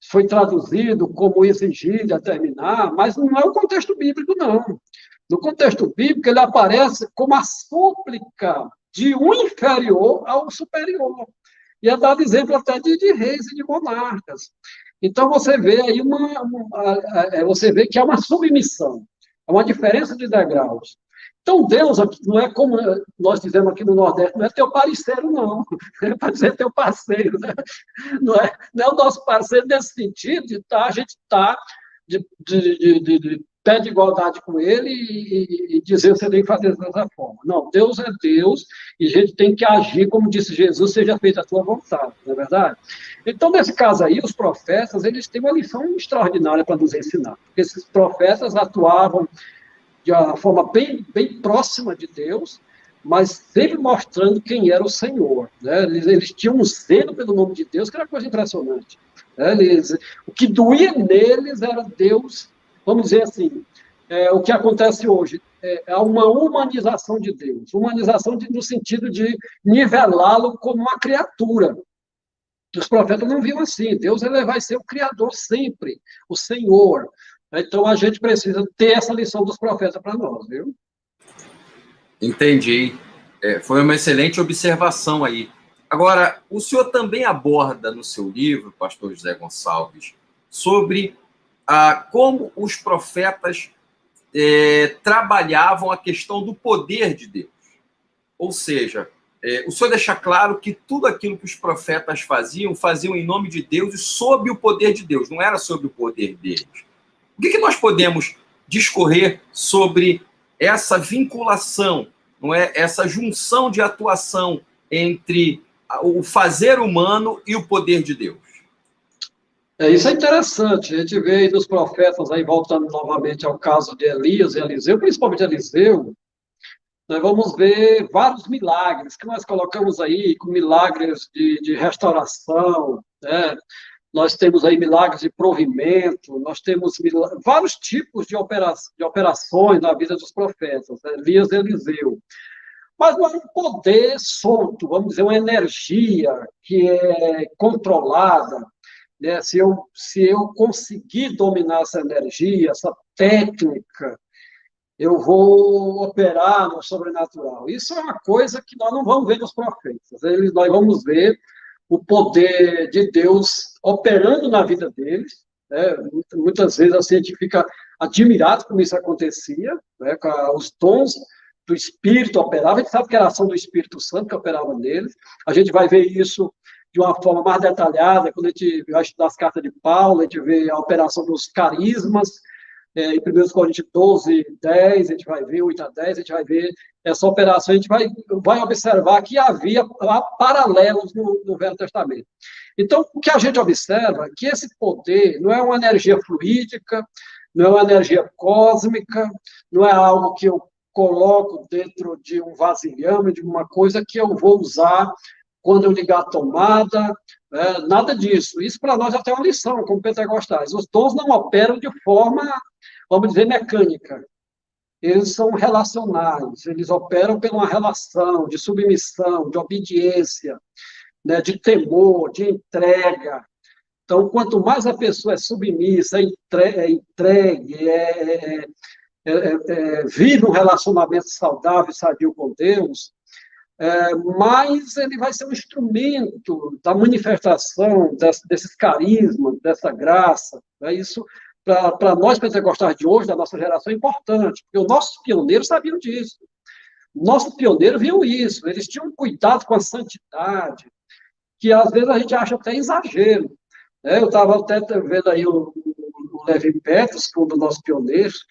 foi traduzido como exigir, determinar, mas não é o contexto bíblico, não. No contexto bíblico, ele aparece como a súplica de um inferior ao superior. E é dado exemplo até de reis e de monarcas. Então, você vê aí você vê que há uma submissão, há uma diferença de degraus. Então, Deus não é como nós dizemos aqui no Nordeste, não é teu parceiro, não. É para dizer teu parceiro, né? Não é o nosso parceiro nesse sentido de a gente estar de pé de igualdade com ele e dizer que você tem que fazer dessa forma. Não, Deus é Deus e a gente tem que agir, como disse Jesus, seja feita a tua vontade, não é verdade? Então, nesse caso aí, os profetas, eles têm uma lição extraordinária para nos ensinar, porque esses profetas atuavam de uma forma bem, bem próxima de Deus, mas sempre mostrando quem era o Senhor. Né? Eles tinham um zelo pelo nome de Deus, que era coisa impressionante. Né? O que doía neles era Deus, vamos dizer assim, o que acontece hoje, é uma humanização de Deus, humanização no sentido de nivelá-lo como uma criatura. Os profetas não viam assim, Deus ele vai ser o Criador sempre, o Senhor. Então, a gente precisa ter essa lição dos profetas para nós, viu? Entendi. Foi uma excelente observação aí. Agora, o senhor também aborda no seu livro, pastor José Gonçalves, sobre como os profetas trabalhavam a questão do poder de Deus. Ou seja, o senhor deixa claro que tudo aquilo que os profetas faziam em nome de Deus e sob o poder de Deus, não era sob o poder deles. O que nós podemos discorrer sobre essa vinculação, não é? Essa junção de atuação entre o fazer humano e o poder de Deus? Isso é interessante. A gente vê aí dos profetas, aí voltando novamente ao caso de Elias e Eliseu, principalmente Eliseu, nós vamos ver vários milagres que nós colocamos aí, com milagres de restauração, né? Nós temos aí milagres de provimento, nós temos vários tipos de operações na vida dos profetas, né? Elias e Eliseu. Mas não é um poder solto, vamos dizer, uma energia que é controlada, né? Se eu conseguir dominar essa energia, essa técnica, eu vou operar no sobrenatural. Isso é uma coisa que nós não vamos ver nos profetas. Nós vamos ver o poder de Deus operando na vida deles, né? Muitas vezes assim, a gente fica admirado como isso acontecia, né? Com os dons do Espírito operavam, a gente sabe que era a ação do Espírito Santo que operava neles, a gente vai ver isso de uma forma mais detalhada, quando a gente vai estudar as cartas de Paulo, a gente vê a operação dos carismas, em 1 Coríntios 12, 10, a gente vai ver, 8 a 10, a gente vai ver essa operação, a gente vai observar que havia paralelos no Velho Testamento. Então, o que a gente observa é que esse poder não é uma energia fluídica, não é uma energia cósmica, não é algo que eu coloco dentro de um vasilhame, de uma coisa que eu vou usar quando eu ligar a tomada, nada disso. Isso para nós até é uma lição, como pentecostais. Os dons não operam de forma, vamos dizer, mecânica. Eles são relacionais, eles operam por uma relação de submissão, de obediência, né, de temor, de entrega. Então, quanto mais a pessoa é submissa, entregue, vive um relacionamento saudável e sadio com Deus, mais ele vai ser um instrumento da manifestação desses carismas, dessa graça. Né? Isso, para nós pentecostais de hoje, da nossa geração, é importante, porque os nossos pioneiros sabiam disso. Nossos pioneiros viam isso, eles tinham cuidado com a santidade, que às vezes a gente acha até exagero. Eu estava até vendo aí o Levi Petros, que é um dos nossos pioneiros,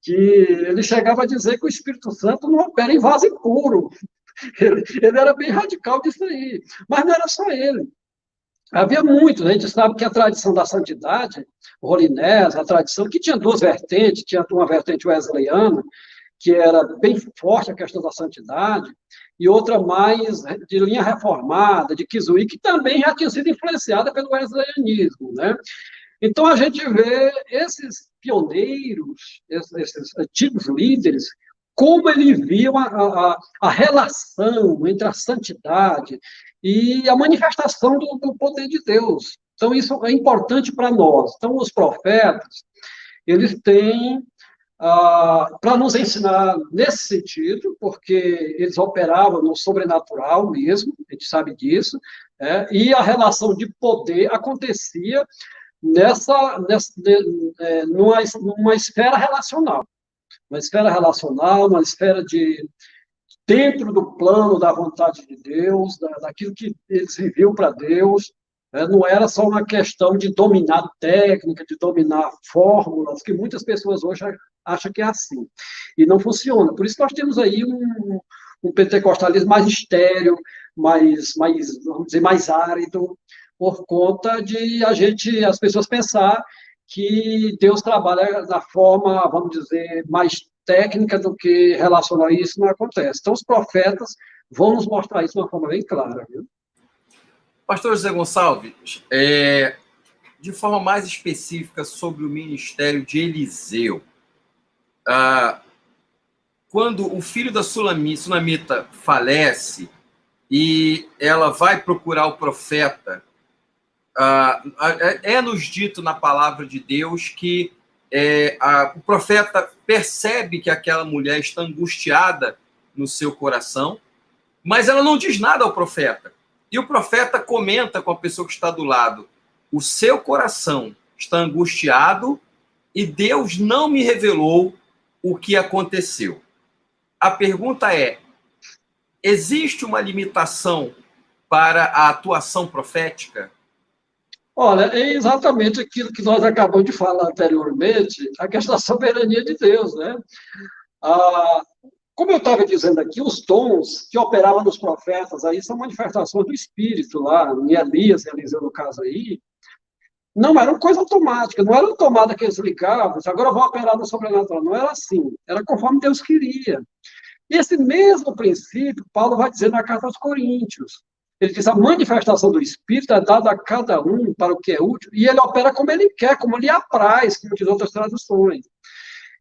que ele chegava a dizer que o Espírito Santo não opera em vaso impuro. Ele era bem radical disso aí, mas não era só ele. Havia muitos, a gente sabe que a tradição da santidade, Holinés, a tradição que tinha duas vertentes, tinha uma vertente wesleyana, que era bem forte a questão da santidade, e outra mais de linha reformada, de Kizui, que também já tinha sido influenciada pelo wesleyanismo, né? Então, a gente vê esses pioneiros, esses antigos líderes, como eles viam a relação entre a santidade e a manifestação do poder de Deus. Então, isso é importante para nós. Então, os profetas, eles têm, para nos ensinar nesse sentido, porque eles operavam no sobrenatural mesmo, a gente sabe disso, e a relação de poder acontecia numa esfera relacional. Uma esfera relacional, uma esfera dentro do plano da vontade de Deus, daquilo que eles viviam para Deus. Não era só uma questão de dominar técnica, de dominar fórmulas, que muitas pessoas hoje acham que é assim. E não funciona. Por isso nós temos aí um pentecostalismo mais estéril, vamos dizer, mais árido, por conta de as pessoas pensar que Deus trabalha da forma, vamos dizer, mais técnica do que relacionar isso, não acontece. Então, os profetas vão nos mostrar isso de uma forma bem clara. Viu? Pastor José Gonçalves, de forma mais específica sobre o ministério de Eliseu, quando o filho da Sunamita falece e ela vai procurar o profeta, nos dito na palavra de Deus que o profeta percebe que aquela mulher está angustiada no seu coração, mas ela não diz nada ao profeta. E o profeta comenta com a pessoa que está do lado: o seu coração está angustiado e Deus não me revelou o que aconteceu. A pergunta é: existe uma limitação para a atuação profética? Olha, é exatamente aquilo que nós acabamos de falar anteriormente, a questão da soberania de Deus, né? Como eu estava dizendo aqui, os dons que operavam nos profetas aí são manifestações do Espírito lá, em Elias e Eliseu, no caso aí, não eram coisa automática, não era tomada que eles ligavam, agora vão operar no sobrenatural, não era assim, era conforme Deus queria. E esse mesmo princípio, Paulo vai dizer na carta aos Coríntios. Ele diz: a manifestação do Espírito é dada a cada um para o que é útil, e ele opera como ele quer, como lhe apraz, como diz outras traduções.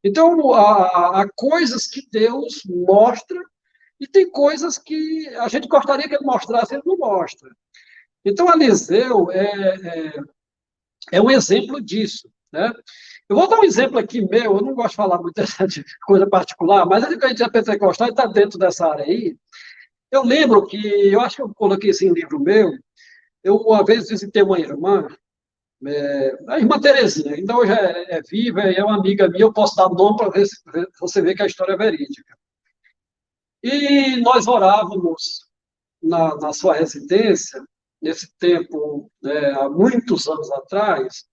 Então, há coisas que Deus mostra, e tem coisas que a gente gostaria que ele mostrasse, ele não mostra. Então, Eliseu é um exemplo disso, né? Eu vou dar um exemplo aqui meu, eu não gosto de falar muito de coisa particular, mas a gente é pentecostal e está dentro dessa área aí. Eu lembro que, eu acho que eu coloquei isso em livro meu, eu uma vez visitei uma irmã, A irmã Terezinha, ainda hoje é viva, é uma amiga minha, eu posso dar nome para ver se você vê que a história é verídica. E nós orávamos na sua residência, nesse tempo, há muitos anos atrás.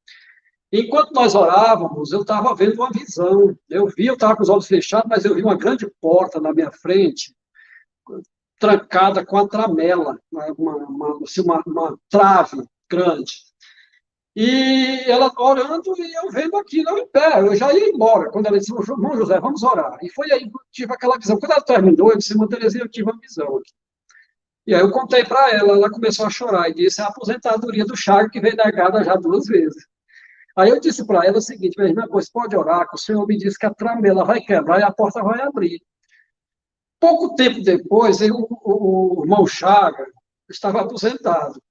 Enquanto nós orávamos, eu estava vendo uma visão. Eu estava com os olhos fechados, mas eu vi uma grande porta na minha frente, trancada com a tramela, uma trave grande. E ela orando e eu vendo aquilo em pé. Eu já ia embora. Quando ela disse, irmão José, vamos orar. E foi aí que eu tive aquela visão. Quando ela terminou, eu disse, irmã Terezinha, eu tive uma visão aqui. E aí eu contei para ela, ela começou a chorar e disse, a aposentadoria do Chagas que veio negada já 2 vezes. Aí eu disse para ela o seguinte, minha irmã, pois pode orar, que o Senhor me disse que a tramela vai quebrar e a porta vai abrir. Pouco tempo depois, o irmão Chagas estava aposentado.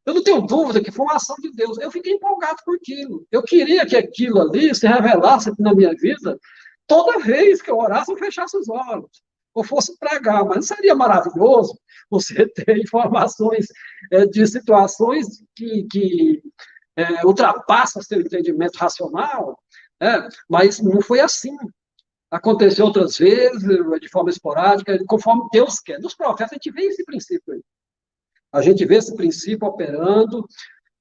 Eu não tenho dúvida que foi uma ação de Deus. Eu fiquei empolgado com aquilo. Eu queria que aquilo ali se revelasse na minha vida toda vez que eu orasse, eu fechasse os olhos, ou fosse pregar. Mas não seria maravilhoso você ter informações de situações que ultrapassam o seu entendimento racional? Mas não foi assim. Aconteceu outras vezes, de forma esporádica, conforme Deus quer. Nos profetas, a gente vê esse princípio aí. A gente vê esse princípio operando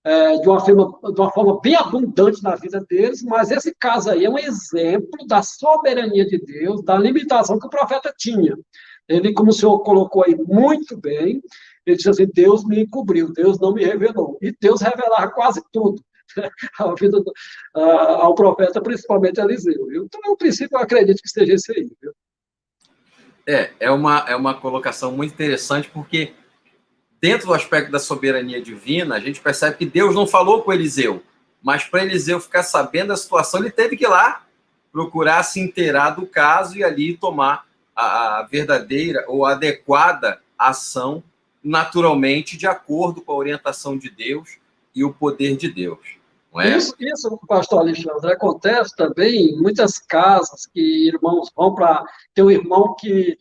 de uma forma bem abundante na vida deles, mas esse caso aí é um exemplo da soberania de Deus, da limitação que o profeta tinha. Ele, como o senhor colocou aí muito bem, ele disse assim, Deus me encobriu, Deus não me revelou. E Deus revelava quase tudo ao profeta, principalmente a Eliseu. Viu? Então, no princípio, eu acredito que seja esse aí. Viu? É uma colocação muito interessante, porque dentro do aspecto da soberania divina, a gente percebe que Deus não falou com Eliseu, mas para Eliseu ficar sabendo da situação, ele teve que ir lá procurar se inteirar do caso e ali tomar a verdadeira ou adequada ação, naturalmente, de acordo com a orientação de Deus e o poder de Deus. Não é? Isso, pastor Alexandre, acontece também em muitas casas que irmãos vão para... Tem um irmão que...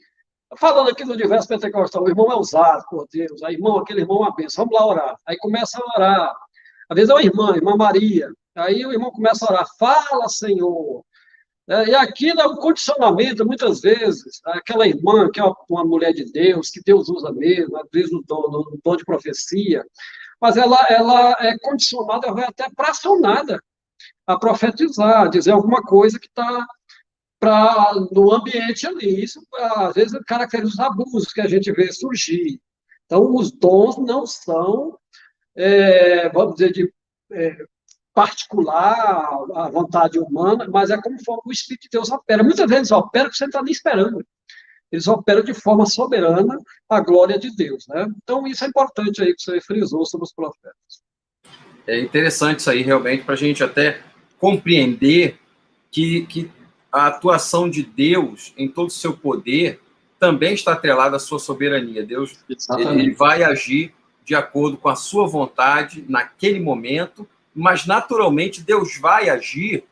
Falando aqui do universo pentecostal, o irmão é usado por Deus, aquele irmão é uma bênção, vamos lá orar. Aí começa a orar. Às vezes é uma irmã Maria. Aí o irmão começa a orar, fala, Senhor. E aquilo é um condicionamento, muitas vezes. Aquela irmã, que é uma mulher de Deus, que Deus usa mesmo, às vezes no dom de profecia, mas ela é condicionada, ela vai até pressionada a profetizar, a dizer alguma coisa que está no ambiente ali. Isso, às vezes, caracteriza os abusos que a gente vê surgir. Então, os dons não são, vamos dizer, de particular, a vontade humana, mas é como o Espírito de Deus opera. Muitas vezes opera que você não está nem esperando. Eles operam de forma soberana a glória de Deus. Né? Então, isso é importante aí que você frisou sobre os profetas. É interessante isso aí, realmente, para a gente até compreender que a atuação de Deus em todo o seu poder também está atrelada à sua soberania. Deus ele vai agir de acordo com a sua vontade naquele momento, mas naturalmente Deus vai agir,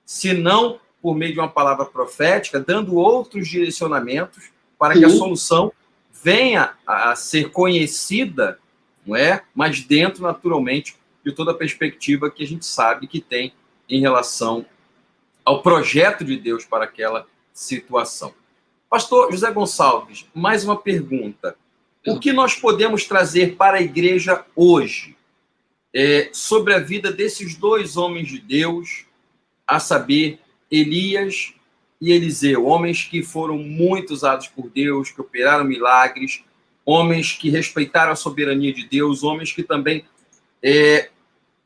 se não por meio de uma palavra profética, dando outros direcionamentos para que a solução venha a ser conhecida, não é? Mas dentro, naturalmente, de toda a perspectiva que a gente sabe que tem em relação ao projeto de Deus para aquela situação. Pastor José Gonçalves, mais uma pergunta. O que nós podemos trazer para a igreja hoje sobre a vida desses 2 homens de Deus, a saber, Elias e Eliseu, homens que foram muito usados por Deus, que operaram milagres, homens que respeitaram a soberania de Deus, homens que também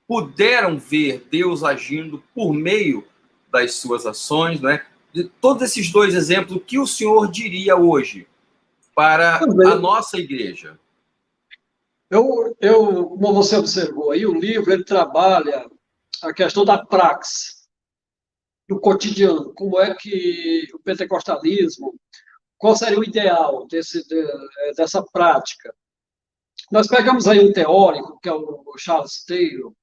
puderam ver Deus agindo por meio das suas ações, né? De todos esses 2 exemplos, o que o senhor diria hoje para a nossa igreja? Como você observou aí, o livro ele trabalha a questão da praxis, do cotidiano, como é que o pentecostalismo, qual seria o ideal dessa prática. Nós pegamos aí um teórico, que é o Charles Taylor,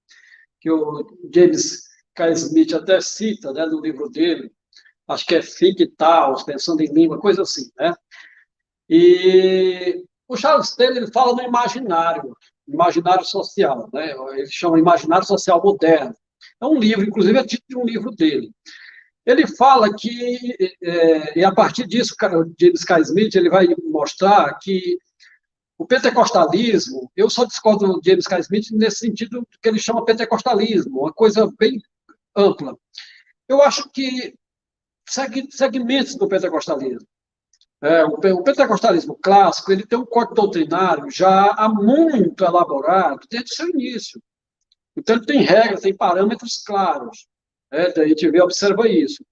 que o James K. Smith até cita, né, no livro dele, acho que é Fictaus, pensando em língua, coisa assim, né? E o Charles Taylor ele fala no imaginário. Imaginário Social, né? Ele chama Imaginário Social Moderno. É um livro, inclusive é título de um livro dele. Ele fala que, e a partir disso, o James K. Smith ele vai mostrar que o pentecostalismo, eu só discordo do James K. Smith nesse sentido que ele chama pentecostalismo, uma coisa bem ampla. Eu acho que segmentos do pentecostalismo. O pentecostalismo clássico ele tem um código doutrinário já há muito elaborado desde o seu início. Então, ele tem regras, tem parâmetros claros. A gente observa isso.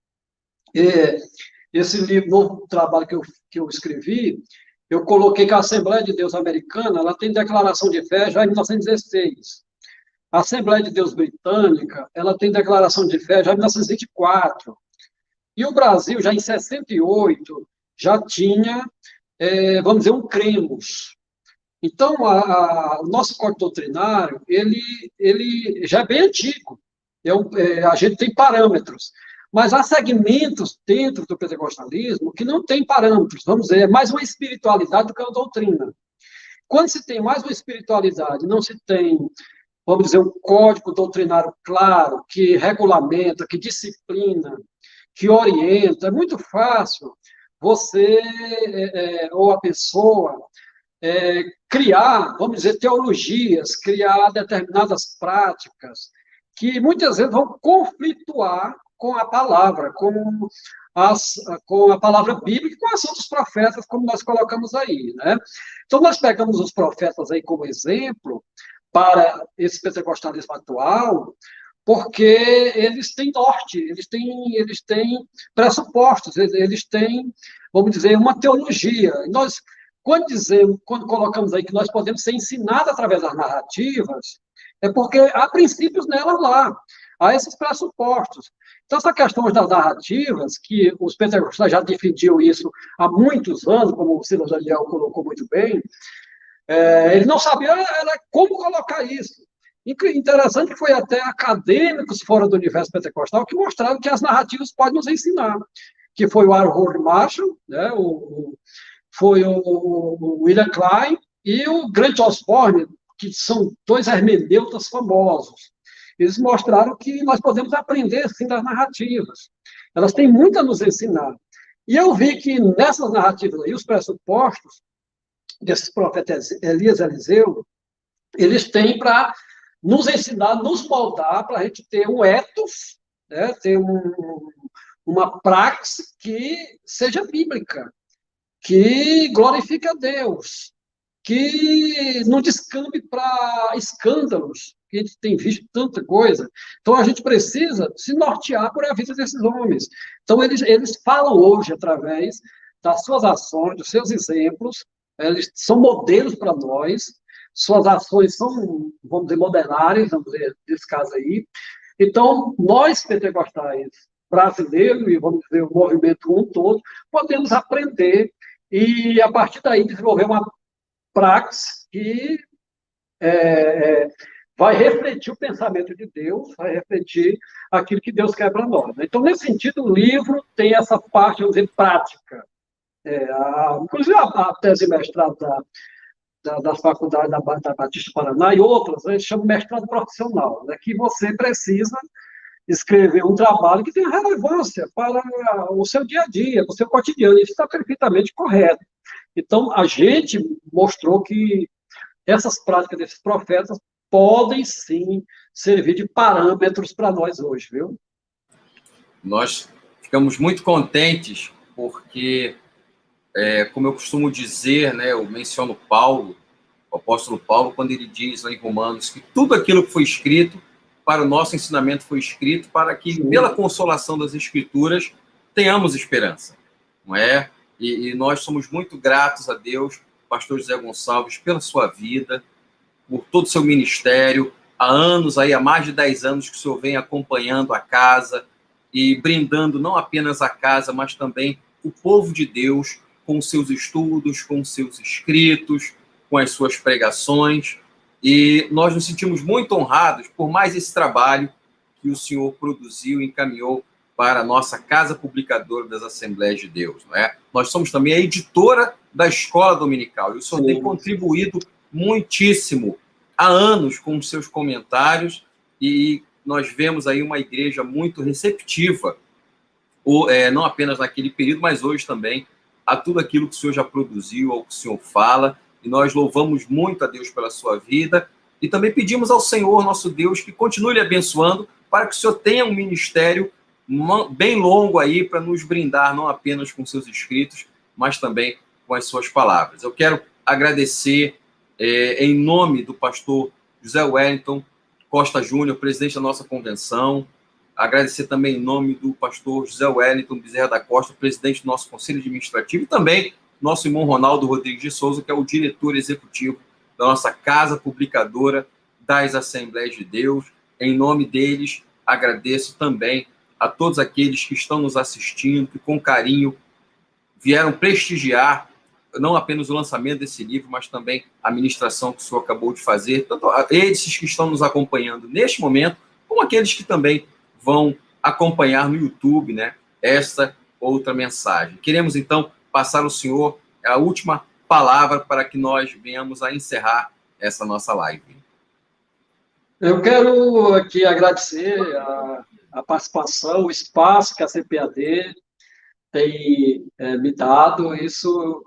Esse livro, novo trabalho que eu escrevi, eu coloquei que a Assembleia de Deus Americana ela tem declaração de fé já em 1916. A Assembleia de Deus Britânica ela tem declaração de fé já em 1924. E o Brasil, já em 68, já tinha, vamos dizer, um cremos. Então, o nosso código doutrinário, ele já é bem antigo. A gente tem parâmetros. Mas há segmentos dentro do pentecostalismo que não tem parâmetros. Vamos dizer, é mais uma espiritualidade do que uma doutrina. Quando se tem mais uma espiritualidade, não se tem, vamos dizer, um código doutrinário claro, que regulamenta, que disciplina, que orienta, é muito fácil você ou a pessoa criar, vamos dizer, teologias, criar determinadas práticas que muitas vezes vão conflituar com a palavra, com a palavra bíblica e com a ação dos profetas, como nós colocamos aí, né? Então, nós pegamos os profetas aí como exemplo para esse pentecostalismo atual, porque eles têm norte, eles têm pressupostos, eles têm, vamos dizer, uma teologia. Nós, quando colocamos aí que nós podemos ser ensinados através das narrativas, é porque há princípios nelas lá, há esses pressupostos. Então, essa questão das narrativas, que os pentecostais já defendiam isso há muitos anos, como o Silas Daniel colocou muito bem, eles não sabiam como colocar isso. Interessante que foi até acadêmicos fora do universo pentecostal que mostraram que as narrativas podem nos ensinar, que foi o Harold Marshall, né, foi o William Klein e o Grant Osborne, que são dois hermeneutas famosos. Eles mostraram que nós podemos aprender, sim, das narrativas. Elas têm muito a nos ensinar. E eu vi que nessas narrativas aí, os pressupostos desses profetas Elias e Eliseu, eles têm para nos ensinar, nos moldar, para a gente ter um ethos, né, ter uma praxis que seja bíblica, que glorifique a Deus, que não descambe para escândalos, que a gente tem visto tanta coisa. Então, a gente precisa se nortear por a vida desses homens. Então, eles falam hoje, através das suas ações, dos seus exemplos, eles são modelos para nós, suas ações são, vamos dizer, modelares, vamos dizer, nesse caso aí. Então, nós, pentecostais brasileiros, e vamos dizer, o movimento como um todo, podemos aprender e, a partir daí, desenvolver uma praxis que vai refletir o pensamento de Deus, vai refletir aquilo que Deus quer para nós. Então, nesse sentido, o livro tem essa parte, vamos dizer, prática. Inclusive, a tese de mestrado das faculdades da Batista Paraná e outras, né, chama mestrado profissional, né, que você precisa escrever um trabalho que tenha relevância para o seu dia a dia, para o seu cotidiano. Isso está perfeitamente correto. Então, a gente mostrou que essas práticas desses profetas podem, sim, servir de parâmetros para nós hoje, viu? Nós ficamos muito contentes porque, como eu costumo dizer, né, eu menciono Paulo, o apóstolo Paulo, quando ele diz lá em Romanos que tudo aquilo que foi escrito para o nosso ensinamento foi escrito para que, pela consolação das Escrituras, tenhamos esperança, não é? E nós somos muito gratos a Deus, pastor José Gonçalves, pela sua vida, por todo o seu ministério. Há anos, há mais de 10 anos que o senhor vem acompanhando a casa e brindando não apenas a casa, mas também o povo de Deus com os seus estudos, com os seus escritos, com as suas pregações. E nós nos sentimos muito honrados por mais esse trabalho que o senhor produziu e encaminhou para a nossa Casa Publicadora das Assembleias de Deus, não é? Nós somos também a editora da Escola Dominical, e o senhor tem contribuído muitíssimo há anos com os seus comentários, e nós vemos aí uma igreja muito receptiva, não apenas naquele período, mas hoje também, a tudo aquilo que o Senhor já produziu, ao que o Senhor fala, e nós louvamos muito a Deus pela sua vida, e também pedimos ao Senhor, nosso Deus, que continue lhe abençoando, para que o Senhor tenha um ministério bem longo aí, para nos brindar, não apenas com seus escritos, mas também com as suas palavras. Eu quero agradecer, em nome do pastor José Wellington Costa Júnior, presidente da nossa convenção, agradecer também em nome do pastor José Wellington Bezerra da Costa, presidente do nosso conselho administrativo, e também nosso irmão Ronaldo Rodrigues de Souza, que é o diretor executivo da nossa casa publicadora das Assembleias de Deus. Em nome deles, agradeço também a todos aqueles que estão nos assistindo, que com carinho vieram prestigiar não apenas o lançamento desse livro, mas também a ministração que o senhor acabou de fazer, tanto esses que estão nos acompanhando neste momento, como aqueles que também vão acompanhar no YouTube, né, esta outra mensagem. Queremos, então, passar ao senhor a última palavra para que nós venhamos a encerrar essa nossa live. Eu quero aqui agradecer a participação, o espaço que a CPAD tem me dado. Isso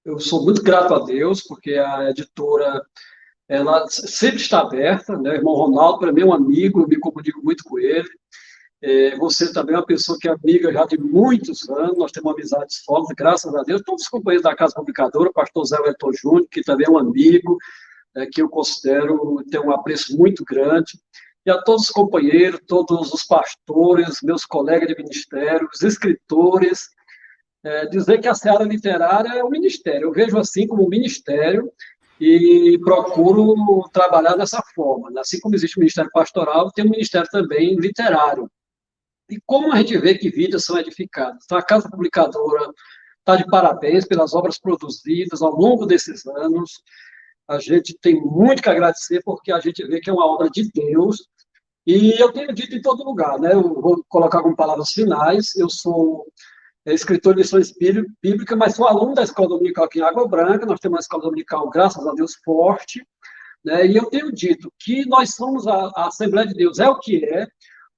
eu sou muito grato a Deus, porque a editora ela sempre está aberta, né? O irmão Ronaldo, para mim, é um amigo, eu me comunico muito com ele. Você também é uma pessoa que é amiga já de muitos anos, nós temos amizades fortes, graças a Deus. Todos os companheiros da Casa Publicadora, o pastor Zé Wellington Júnior, que também é um amigo, que eu considero ter um apreço muito grande. E a todos os companheiros, todos os pastores, meus colegas de ministério, os escritores, dizer que a seara literária é um ministério. Eu vejo assim como um ministério e procuro trabalhar dessa forma. Assim como existe o ministério pastoral, tem um ministério também literário. E como a gente vê que vidas são edificadas. Então, a Casa Publicadora está de parabéns pelas obras produzidas ao longo desses anos. A gente tem muito que agradecer, porque a gente vê que é uma obra de Deus. E eu tenho dito em todo lugar, né? Eu vou colocar algumas palavras finais. Eu sou escritor de lições bíblicas, mas sou aluno da Escola Dominical aqui em Água Branca. Nós temos uma Escola Dominical, graças a Deus, forte, né? E eu tenho dito que nós somos a Assembleia de Deus, é o que é,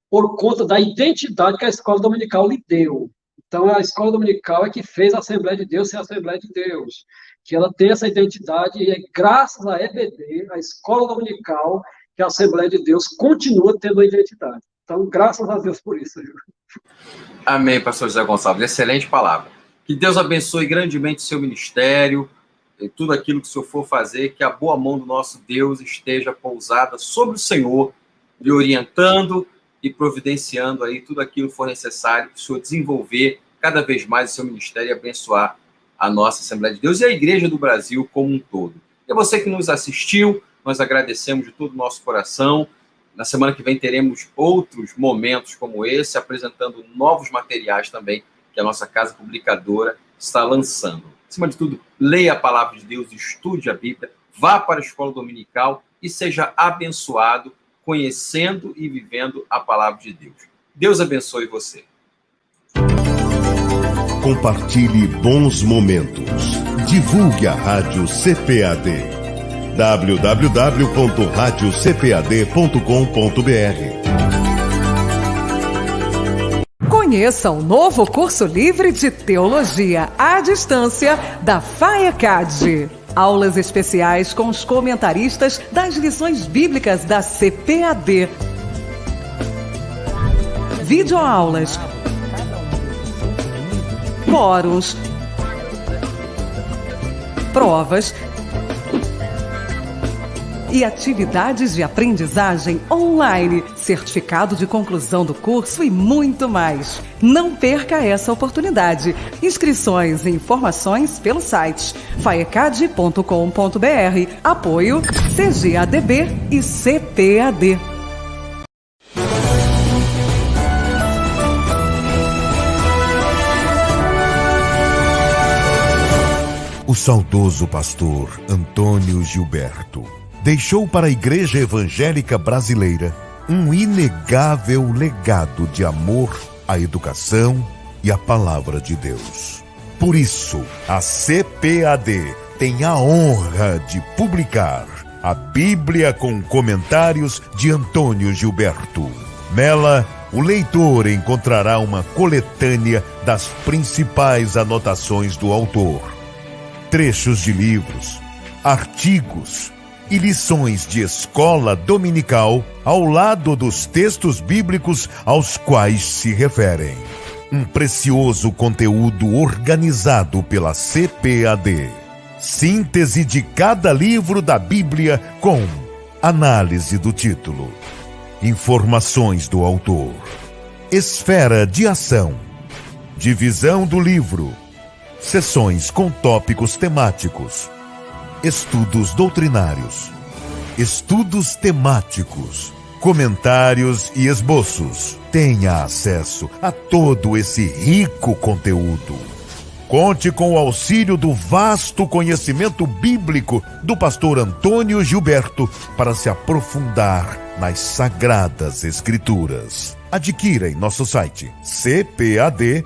por conta da identidade que a Escola Dominical lhe deu. Então, a Escola Dominical é que fez a Assembleia de Deus ser a Assembleia de Deus, que ela tem essa identidade, e é graças à EBD, a Escola Dominical, que a Assembleia de Deus continua tendo a identidade. Então, graças a Deus por isso. Amém, pastor José Gonçalves. Excelente palavra. Que Deus abençoe grandemente o seu ministério, e tudo aquilo que o senhor for fazer, que a boa mão do nosso Deus esteja pousada sobre o Senhor, lhe orientando e providenciando aí tudo aquilo que for necessário para o senhor desenvolver cada vez mais o seu ministério e abençoar a nossa Assembleia de Deus e a Igreja do Brasil como um todo. E a você que nos assistiu, nós agradecemos de todo o nosso coração. Na semana que vem teremos outros momentos como esse, apresentando novos materiais também que a nossa Casa Publicadora está lançando. Acima de tudo, leia a Palavra de Deus, estude a Bíblia, vá para a Escola Dominical e seja abençoado, conhecendo e vivendo a Palavra de Deus. Deus abençoe você. Compartilhe bons momentos. Divulgue a Rádio CPAD. www.radiocpad.com.br. Conheça o novo curso livre de Teologia à Distância da FAECAD. Aulas especiais com os comentaristas das lições bíblicas da CPAD. Videoaulas, fóruns, provas e atividades de aprendizagem online, certificado de conclusão do curso e muito mais. Não perca essa oportunidade. Inscrições e informações pelo site faecad.com.br. Apoio CGADB e CPAD. O saudoso pastor Antônio Gilberto deixou para a Igreja Evangélica Brasileira um inegável legado de amor à educação e à Palavra de Deus. Por isso, a CPAD tem a honra de publicar a Bíblia com comentários de Antônio Gilberto. Nela, o leitor encontrará uma coletânea das principais anotações do autor, trechos de livros, artigos e lições de escola dominical ao lado dos textos bíblicos aos quais se referem. Um precioso conteúdo organizado pela CPAD. Síntese de cada livro da Bíblia com análise do título, informações do autor, esfera de ação, divisão do livro, sessões com tópicos temáticos, estudos doutrinários, estudos temáticos, comentários e esboços. Tenha acesso a todo esse rico conteúdo. Conte com o auxílio do vasto conhecimento bíblico do pastor Antônio Gilberto para se aprofundar nas Sagradas Escrituras. Adquira em nosso site cpad.com.br.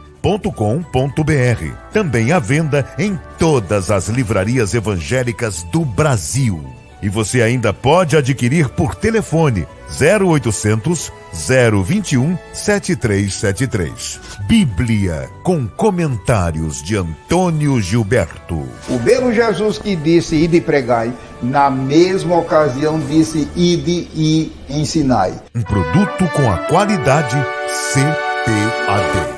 Também à venda em todas as livrarias evangélicas do Brasil. E você ainda pode adquirir por telefone 0800 021 7373. Bíblia com comentários de Antônio Gilberto. O mesmo Jesus que disse ide e pregai, na mesma ocasião disse ide e ensinai. Um produto com a qualidade CPAD.